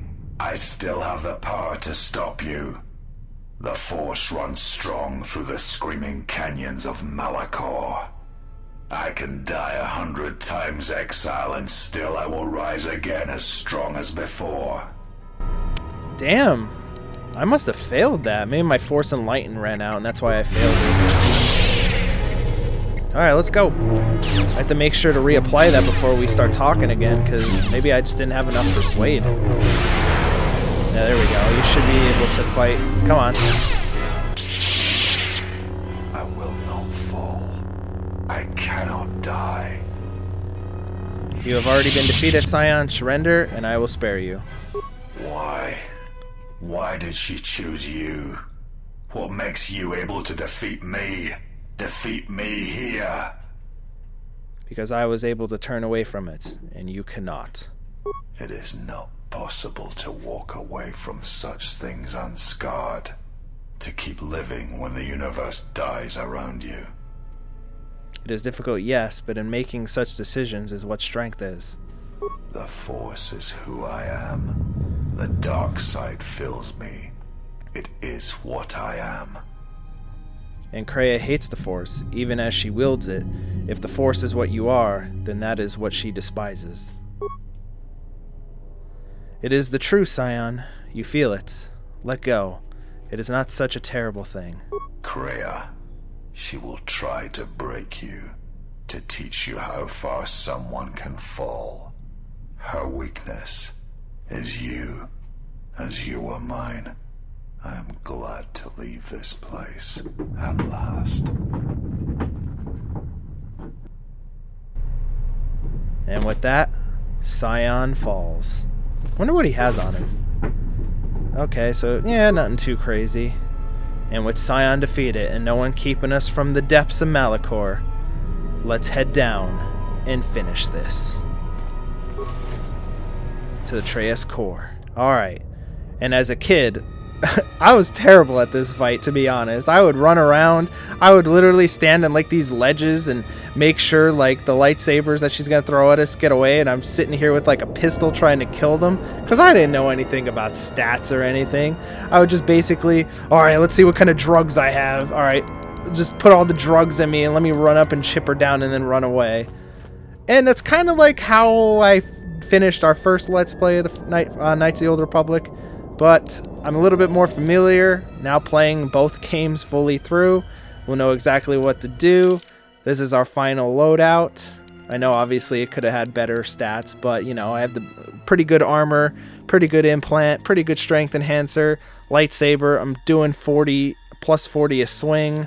still have the power to stop you. The Force runs strong through the screaming canyons of Malachor. I can die 100 times, exile, and still I will rise again as strong as before. Damn. I must have failed that. Maybe my Force Enlighten ran out, and that's why I failed it. Alright, let's go. I have to make sure to reapply that before we start talking again, because maybe I just didn't have enough Persuade. Yeah, there we go. You should be able to fight. Come on. I will not fall. I cannot die. You have already been defeated, Scion. Surrender, and I will spare you. Why? Why did she choose you? What makes you able to defeat me? Defeat me here? Because I was able to turn away from it, and you cannot. It is not possible to walk away from such things unscarred. To keep living when the universe dies around you. It is difficult, yes, but in making such decisions is what strength is. The Force is who I am. The dark side fills me. It is what I am. And Kreia hates the Force, even as she wields it. If the Force is what you are, then that is what she despises. It is the truth, Scion. You feel it. Let go. It is not such a terrible thing. Kreia, she will try to break you, to teach you how far someone can fall. Her weakness is you, as you are mine. I am glad to leave this place, at last. And with that, Scion falls. Wonder what he has on him. Okay, so, yeah, nothing too crazy. And with Scion defeated and no one keeping us from the depths of Malachor, let's head down and finish this. To the Treyas core. Alright. And as a kid, I was terrible at this fight, to be honest. I would run around. I would literally stand on like these ledges and make sure like the lightsabers that she's gonna throw at us get away, and I'm sitting here with like a pistol trying to kill them because I didn't know anything about stats or anything. I would just basically, alright, let's see what kind of drugs I have. Alright, just put all the drugs in me and let me run up and chip her down and then run away. And that's kind of like how I finished our first Let's Play of the Knights of the Old Republic. But I'm a little bit more familiar now playing both games fully through. We'll know exactly what to do. This is our final loadout. I know obviously it could have had better stats, but you know, I have the pretty good armor, pretty good implant, pretty good strength enhancer, lightsaber. I'm doing 40 plus 40 a swing.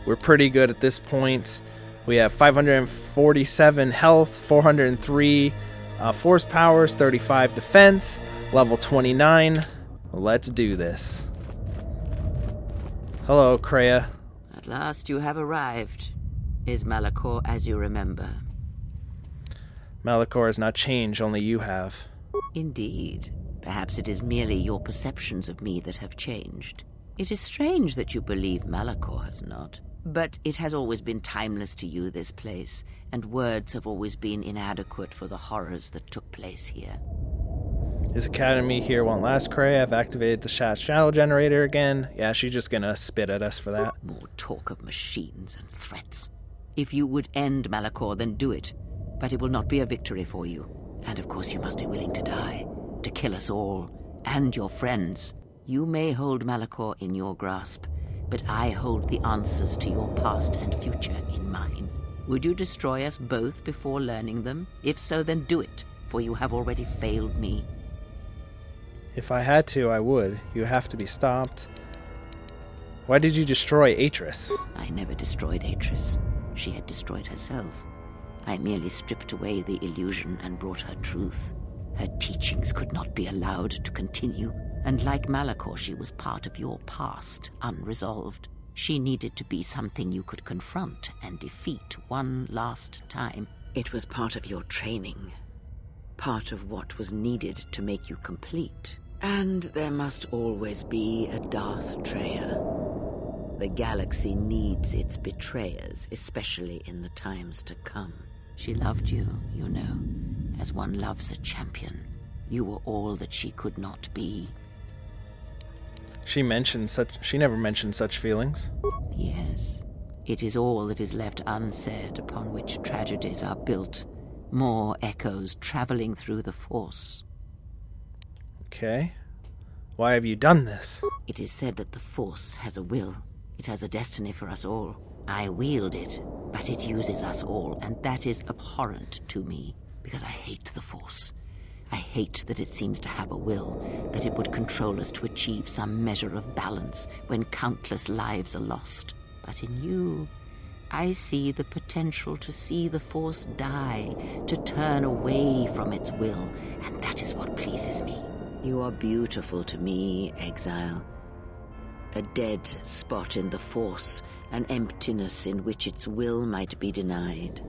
We're pretty good at this point. We have 547 health, 403 force powers, 35 defense, level 29. Let's do this. Hello, Kreia. At last you have arrived. Is Malachor as you remember? Malachor has not changed, only you have. Indeed. Perhaps it is merely your perceptions of me that have changed. It is strange that you believe Malachor has not. But it has always been timeless to you, this place, and words have always been inadequate for the horrors that took place here. His academy here won't last, Kreia. I've activated the shadow generator again. Yeah, she's just gonna spit at us for that. More talk of machines and threats. If you would end Malachor, then do it. But it will not be a victory for you. And of course you must be willing to die, to kill us all, and your friends. You may hold Malachor in your grasp, but I hold the answers to your past and future in mine. Would you destroy us both before learning them? If so, then do it, for you have already failed me. If I had to, I would. You have to be stopped. Why did you destroy Atris? I never destroyed Atris. She had destroyed herself. I merely stripped away the illusion and brought her truth. Her teachings could not be allowed to continue. And like Malachor, she was part of your past, unresolved. She needed to be something you could confront and defeat one last time. It was part of your training. Part of what was needed to make you complete. And there must always be a Darth Treya. The galaxy needs its betrayers, especially in the times to come. She loved you, you know, as one loves a champion. You were all that she could not be. She never mentioned such feelings. Yes. It is all that is left unsaid upon which tragedies are built. More echoes traveling through the Force. Okay. Why have you done this? It is said that the Force has a will. It has a destiny for us all. I wield it, but it uses us all, and that is abhorrent to me, because I hate the Force. I hate that it seems to have a will, that it would control us to achieve some measure of balance when countless lives are lost. But in you, I see the potential to see the Force die, to turn away from its will, and that is what pleases me. You are beautiful to me, Exile. A dead spot in the Force, an emptiness in which its will might be denied.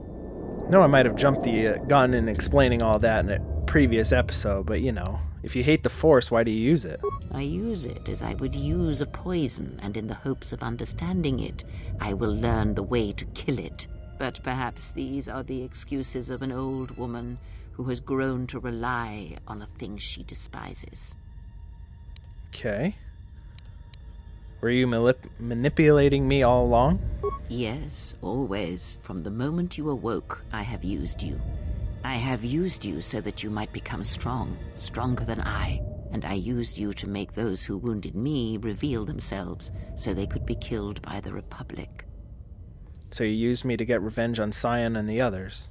No, I might have jumped the gun in explaining all that in a previous episode, but you know, if you hate the Force, why do you use it? I use it as I would use a poison, and in the hopes of understanding it, I will learn the way to kill it. But perhaps these are the excuses of an old woman who has grown to rely on a thing she despises. Okay. Were you manipulating me all along? Yes, always. From the moment you awoke, I have used you. I have used you so that you might become strong, stronger than I. And I used you to make those who wounded me reveal themselves so they could be killed by the Republic. So you used me to get revenge on Cyan and the others.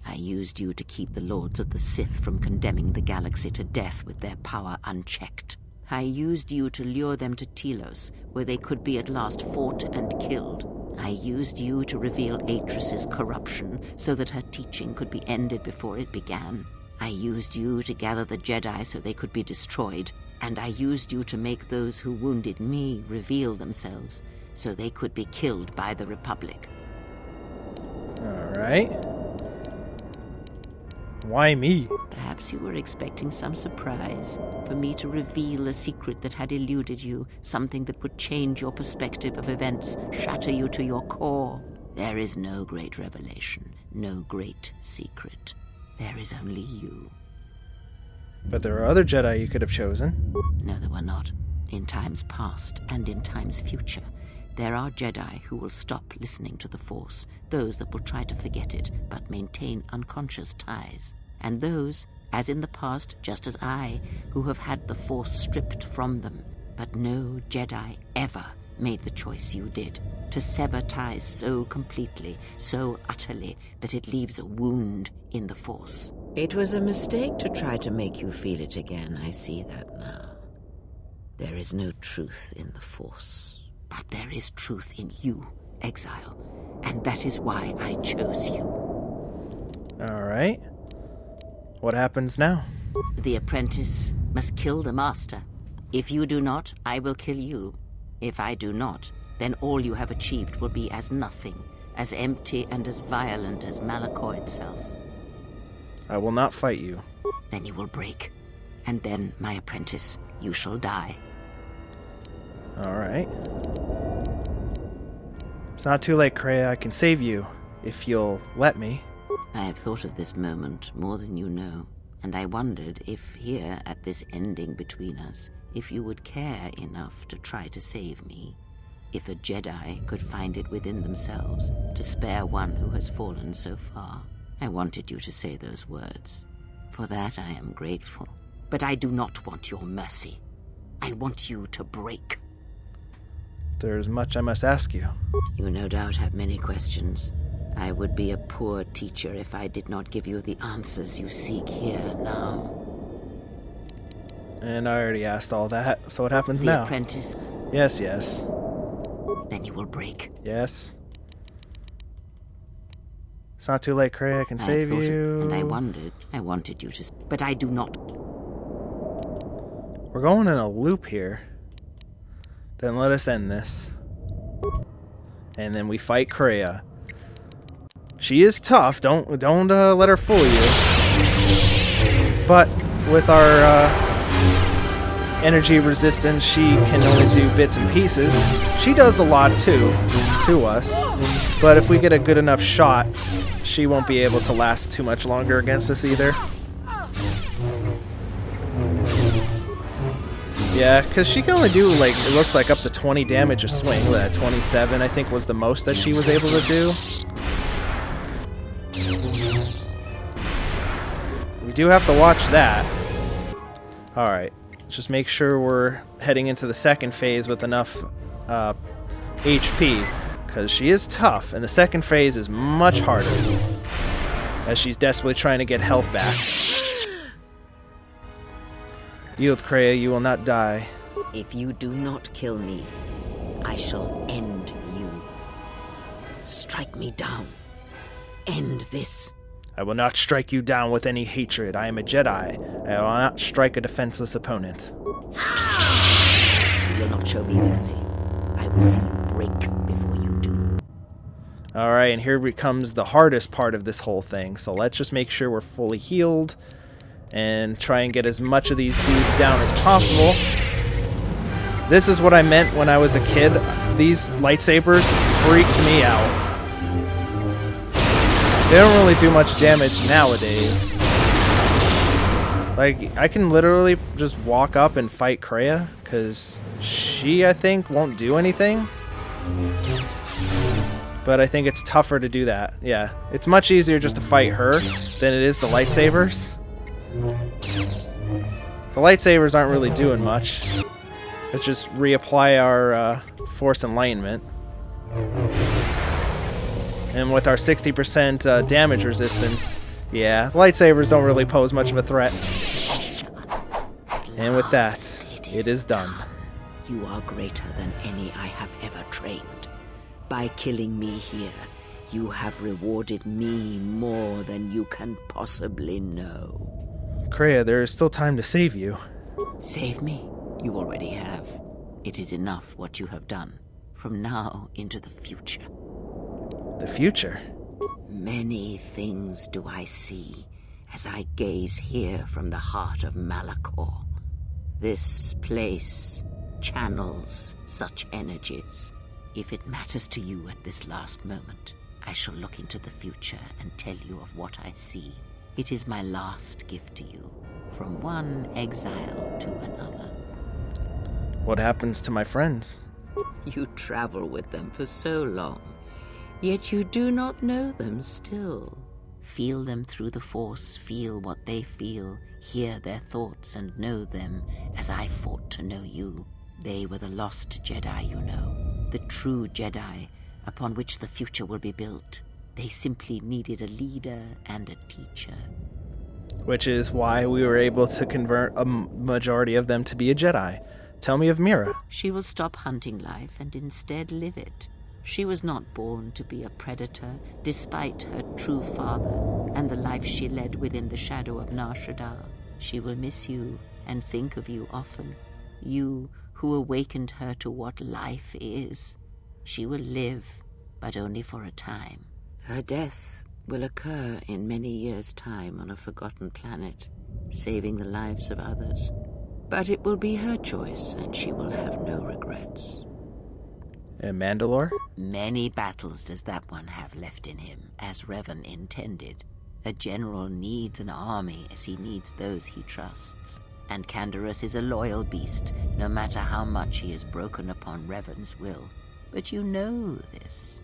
I used you to keep the Lords of the Sith from condemning the galaxy to death with their power unchecked. I used you to lure them to Telos, where they could be at last fought and killed. I used you to reveal Atris's corruption so that her teaching could be ended before it began. I used you to gather the Jedi so they could be destroyed. And I used you to make those who wounded me reveal themselves so they could be killed by the Republic. Alright. Why me? Perhaps you were expecting some surprise, for me to reveal a secret that had eluded you, something that would change your perspective of events, shatter you to your core. There is no great revelation, no great secret. There is only you. But there are other Jedi you could have chosen. No, there were not. In times past and in times future, there are Jedi who will stop listening to the Force, those that will try to forget it but maintain unconscious ties, and those, as in the past, just as I, who have had the Force stripped from them. But no Jedi ever made the choice you did, to sever ties so completely, so utterly, that it leaves a wound in the Force. It was a mistake to try to make you feel it again, I see that now. There is no truth in the Force. But there is truth in you, Exile, and that is why I chose you. Alright. What happens now? The apprentice must kill the master. If you do not, I will kill you. If I do not, then all you have achieved will be as nothing, as empty and as violent as Malachor itself. I will not fight you. Then you will break, and then, my apprentice, you shall die. Alright. It's not too late, Kreia. I can save you, if you'll let me. I have thought of this moment more than you know, and I wondered if here, at this ending between us, if you would care enough to try to save me. If a Jedi could find it within themselves to spare one who has fallen so far. I wanted you to say those words. For that I am grateful. But I do not want your mercy. I want you to break. There's much I must ask you. You no doubt have many questions. I would be a poor teacher if I did not give you the answers you seek here now. And I already asked all that, so what happens The now? apprentice. Yes. Then you will break. Yes. It's not too late, Kreia. I can save thought you. And I wanted you to... But I do not. We're going in a loop here. Then let us end this. And then we fight Kreia. She is tough. Don't let her fool you. But with our energy resistance, she can only do bits and pieces. She does a lot too to us. But if we get a good enough shot, she won't be able to last too much longer against us either. Yeah, because she can only do, like, it looks like up to 20 damage a swing. 27, I think, was the most that she was able to do. We do have to watch that. Alright, let's just make sure we're heading into the second phase with enough HP. Because she is tough, and the second phase is much harder. As she's desperately trying to get health back. Yield, Kreia, you will not die. If you do not kill me, I shall end you. Strike me down. End this. I will not strike you down with any hatred. I am a Jedi. I will not strike a defenseless opponent. You will not show me mercy. I will see you break before you do. Alright, and here becomes the hardest part of this whole thing. So let's just make sure we're fully healed. And try and get as much of these dudes down as possible. This is what I meant when I was a kid. These lightsabers freaked me out. They don't really do much damage nowadays. Like, I can literally just walk up and fight Kreia, because she, I think, won't do anything. But I think it's tougher to do that. Yeah, it's much easier just to fight her than it is the lightsabers. The lightsabers aren't really doing much. Let's just reapply our Force Enlightenment. And with our 60% damage resistance, yeah, lightsabers don't really pose much of a threat. And with that, it is done. You are greater than any I have ever trained. By killing me here, you have rewarded me more than you can possibly know. Kreia, there is still time to save you. Save me? You already have. It is enough what you have done. From now into the future. The future? Many things do I see as I gaze here from the heart of Malachor. This place channels such energies. If it matters to you at this last moment, I shall look into the future and tell you of what I see. It is my last gift to you, from one exile to another. What happens to my friends? You travel with them for so long, yet you do not know them still. Feel them through the Force, feel what they feel, hear their thoughts and know them as I fought to know you. They were the lost Jedi, you know, the true Jedi upon which the future will be built. They simply needed a leader and a teacher. Which is why we were able to convert a majority of them to be a Jedi. Tell me of Mira. She will stop hunting life and instead live it. She was not born to be a predator, despite her true father and the life she led within the shadow of Nar Shaddaa. She will miss you and think of you often. You who awakened her to what life is. She will live, but only for a time. Her death will occur in many years' time on a forgotten planet, saving the lives of others. But it will be her choice, and she will have no regrets. And Mandalore? Many battles does that one have left in him, as Revan intended. A general needs an army as he needs those he trusts. And Canderous is a loyal beast, no matter how much he is broken upon Revan's will. But you know this.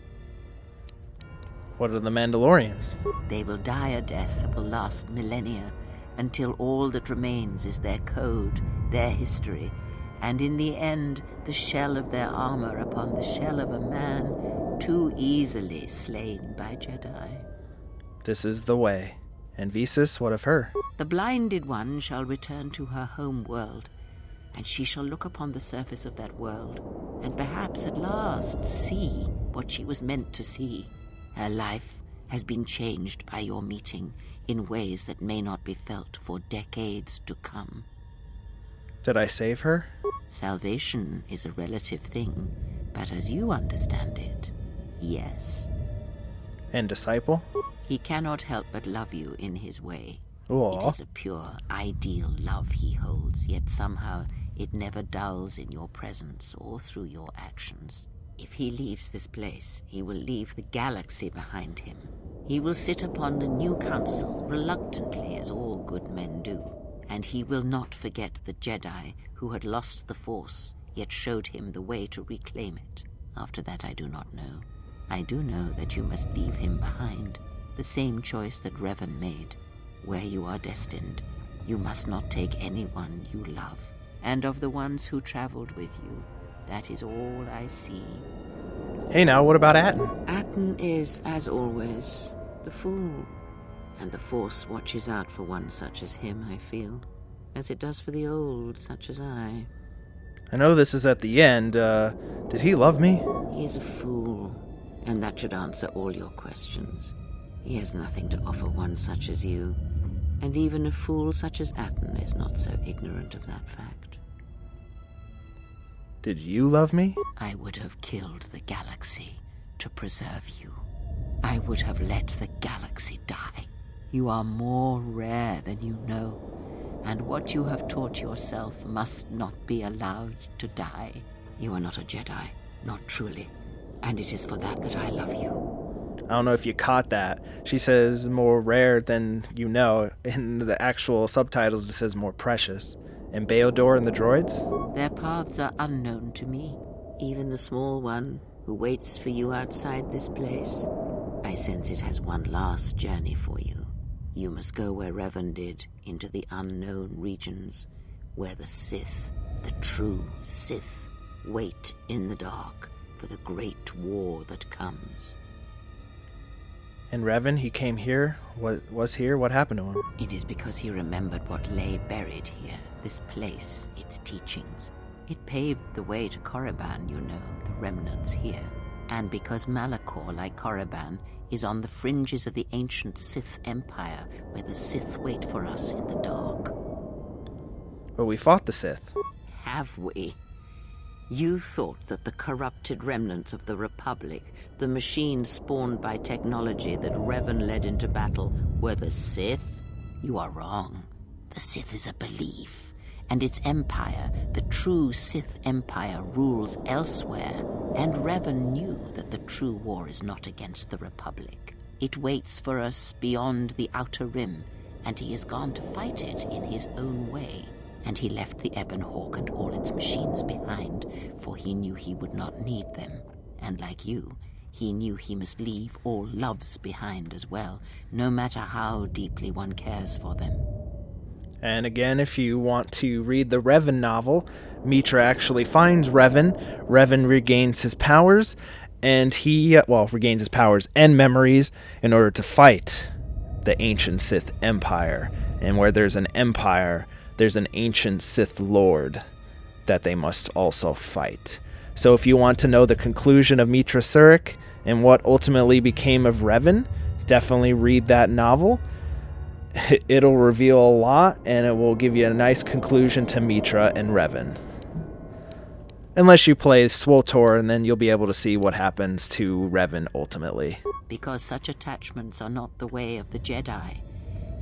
What are the Mandalorians? They will die a death that will last millennia, until all that remains is their code, their history, and in the end, the shell of their armor upon the shell of a man too easily slain by Jedi. This is the way. And Visas, what of her? The blinded one shall return to her home world, and she shall look upon the surface of that world, and perhaps at last see what she was meant to see. Her life has been changed by your meeting in ways that may not be felt for decades to come. Did I save her? Salvation is a relative thing, but as you understand it, yes. And Disciple? He cannot help but love you in his way. Aww. It is a pure, ideal love he holds, yet somehow it never dulls in your presence or through your actions. If he leaves this place, he will leave the galaxy behind him. He will sit upon the new council, reluctantly as all good men do. And he will not forget the Jedi who had lost the Force, yet showed him the way to reclaim it. After that I do not know. I do know that you must leave him behind. The same choice that Revan made. Where you are destined, you must not take anyone you love. And of the ones who traveled with you, that is all I see. Hey now, what about Atton? Atton is, as always, the fool. And the Force watches out for one such as him, I feel. As it does for the old, such as I. I know this is at the end. Did he love me? He is a fool, and that should answer all your questions. He has nothing to offer one such as you, and even a fool such as Atton is not so ignorant of that fact. Did you love me? I would have killed the galaxy to preserve you. I would have let the galaxy die. You are more rare than you know, and what you have taught yourself must not be allowed to die. You are not a Jedi, not truly, and it is for that that I love you. I don't know if you caught that. She says more rare than you know. In the actual subtitles, it says more precious. And Beodor and the droids? Their paths are unknown to me. Even the small one who waits for you outside this place. I sense it has one last journey for you. You must go where Revan did, into the unknown regions, where the Sith, the true Sith, wait in the dark for the great war that comes. And Revan, he came here, was here, what happened to him? It is because he remembered what lay buried here, this place, its teachings. It paved the way to Korriban, you know, the remnants here. And because Malachor, like Korriban, is on the fringes of the ancient Sith Empire, where the Sith wait for us in the dark. But we fought the Sith. Have we? You thought that the corrupted remnants of the Republic, the machines spawned by technology that Revan led into battle, were the Sith? You are wrong. The Sith is a belief, and its empire, the true Sith Empire, rules elsewhere. And Revan knew that the true war is not against the Republic. It waits for us beyond the Outer Rim, and he has gone to fight it in his own way. And he left the Ebon Hawk and all its machines behind, for he knew he would not need them. And like you, he knew he must leave all loves behind as well, no matter how deeply one cares for them. And again, if you want to read the Revan novel, Mitra actually finds Revan. Revan regains his powers, and he, regains his powers and memories in order to fight the ancient Sith Empire. And where there's an empire, there's an ancient Sith Lord that they must also fight. So if you want to know the conclusion of Mitra Surik and what ultimately became of Revan, definitely read that novel. It'll reveal a lot, and it will give you a nice conclusion to Mitra and Revan. Unless you play SWTOR, and then you'll be able to see what happens to Revan ultimately. Because such attachments are not the way of the Jedi,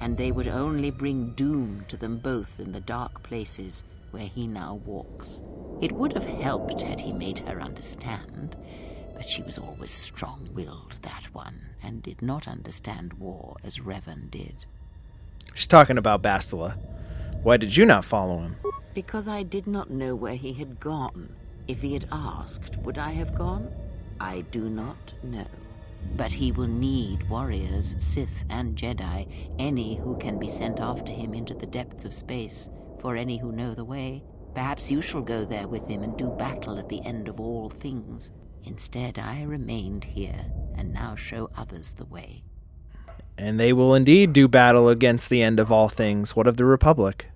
and they would only bring doom to them both in the dark places where he now walks. It would have helped had he made her understand, but she was always strong-willed, that one, and did not understand war as Revan did. She's talking about Bastila. Why did you not follow him? Because I did not know where he had gone. If he had asked, would I have gone? I do not know. But he will need warriors, Sith and Jedi, any who can be sent after him into the depths of space, for any who know the way. Perhaps you shall go there with him and do battle at the end of all things. Instead, I remained here, and now show others the way. And they will indeed do battle against the end of all things. What of the Republic?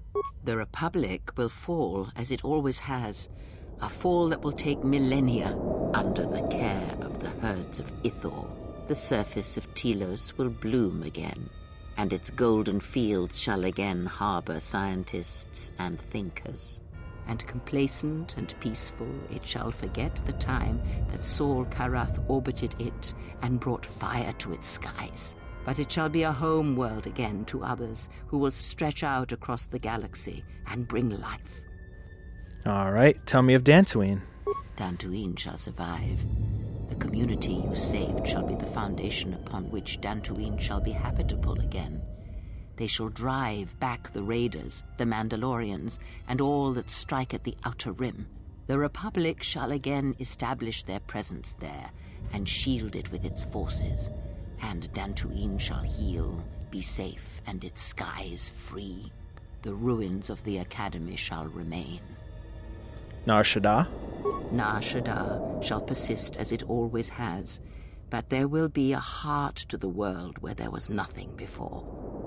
The Republic will fall, as it always has. A fall that will take millennia under the care of the herds of Ithor. The surface of Telos will bloom again, and its golden fields shall again harbor scientists and thinkers. And complacent and peaceful, it shall forget the time that Saul Karath orbited it and brought fire to its skies. But it shall be a home world again to others who will stretch out across the galaxy and bring life. All right, tell me of Dantooine. Dantooine shall survive. The community you saved shall be the foundation upon which Dantooine shall be habitable again. They shall drive back the raiders, the Mandalorians, and all that strike at the Outer Rim. The Republic shall again establish their presence there and shield it with its forces. And Dantooine shall heal, be safe, and its skies free. The ruins of the Academy shall remain. Nar Shaddaa? Nar Shaddaa shall persist as it always has, but there will be a heart to the world where there was nothing before,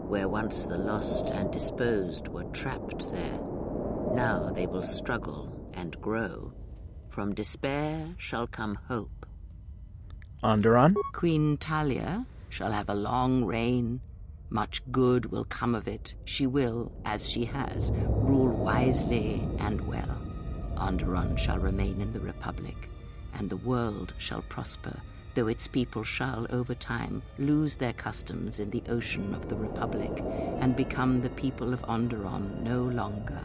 where once the lost and disposed were trapped there. Now they will struggle and grow. From despair shall come hope. Onderon? Queen Talia shall have a long reign. Much good will come of it. She will, as she has, rule wisely and well. Onderon shall remain in the Republic, and the world shall prosper, though its people shall, over time, lose their customs in the ocean of the Republic, and become the people of Onderon no longer.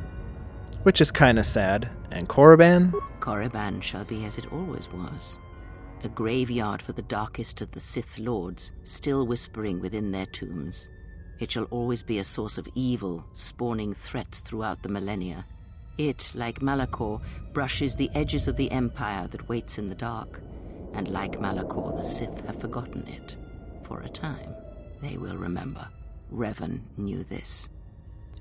Which is kinda sad. And Korriban? Korriban shall be as it always was. A graveyard for the darkest of the Sith Lords, still whispering within their tombs. It shall always be a source of evil, spawning threats throughout the millennia. It, like Malachor, brushes the edges of the Empire that waits in the dark. And like Malachor, the Sith have forgotten it. For a time, they will remember. Revan knew this.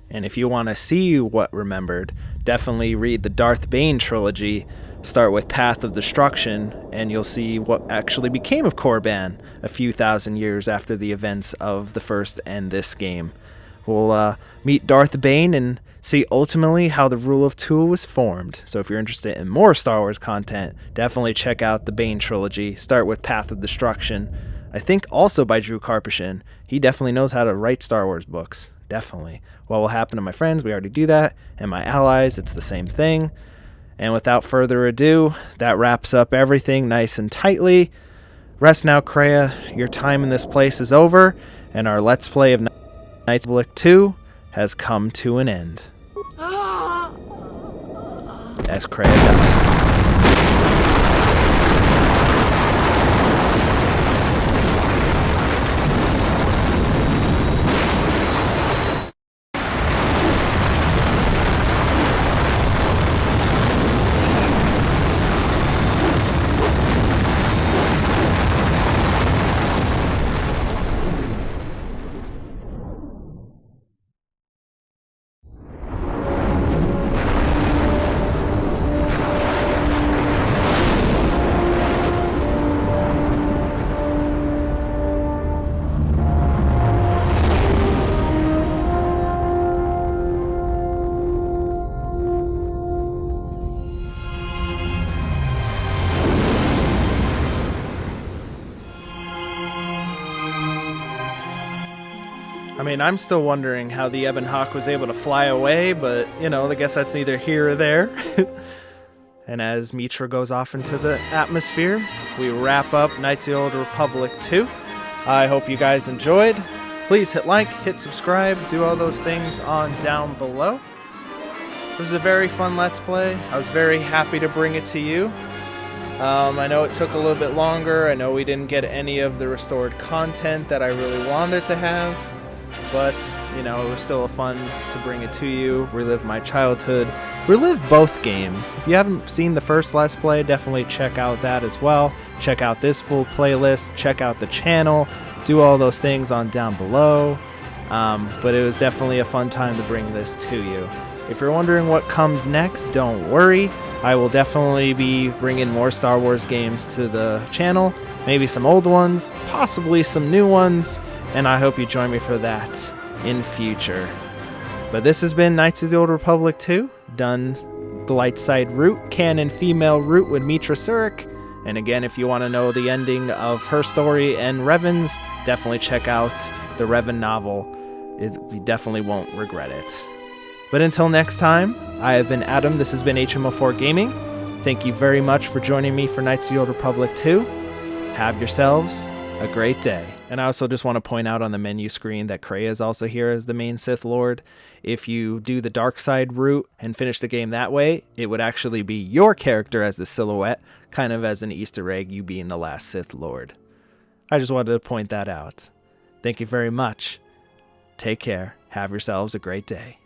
And if you want to see what remembered, definitely read the Darth Bane trilogy. Start with Path of Destruction, and you'll see what actually became of Korriban a few thousand years after the events of the first and this game. We'll meet Darth Bane and see ultimately how the Rule of Two was formed. So if you're interested in more Star Wars content, definitely check out the Bane trilogy. Start with Path of Destruction. I think also by Drew Karpyshyn. He definitely knows how to write Star Wars books. Definitely. What will happen to my friends? We already do that. And my allies, it's the same thing. And without further ado, that wraps up everything nice and tightly. Rest now, Kreia. Your time in this place is over, and our Let's Play of Knights of the Republic 2 has come to an end. As Kreia dies. I mean, I'm still wondering how the Ebon Hawk was able to fly away, but, you know, I guess that's neither here or there. And as Mitra goes off into the atmosphere, we wrap up Knights of the Old Republic 2. I hope you guys enjoyed. Please hit like, hit subscribe, do all those things on down below. It was a very fun Let's Play. I was very happy to bring it to you. I know it took a little bit longer. I know we didn't get any of the restored content that I really wanted to have. But, you know, it was still fun to bring it to you, relive my childhood, relive both games. If you haven't seen the first Let's Play, definitely check out that as well. Check out this full playlist, check out the channel, do all those things on down below. But it was definitely a fun time to bring this to you. If you're wondering what comes next, don't worry. I will definitely be bringing more Star Wars games to the channel, maybe some old ones, possibly some new ones. And I hope you join me for that in future. But this has been Knights of the Old Republic 2, done the light side route, canon female route with Mitra Surik. And again, if you want to know the ending of her story and Revan's, definitely check out the Revan novel. You definitely won't regret it. But until next time, I have been Adam, this has been HMO4 Gaming. Thank you very much for joining me for Knights of the Old Republic 2. Have yourselves a great day. And I also just want to point out on the menu screen that Kreia is also here as the main Sith Lord. If you do the dark side route and finish the game that way, it would actually be your character as the silhouette, kind of as an Easter egg, you being the last Sith Lord. I just wanted to point that out. Thank you very much. Take care. Have yourselves a great day.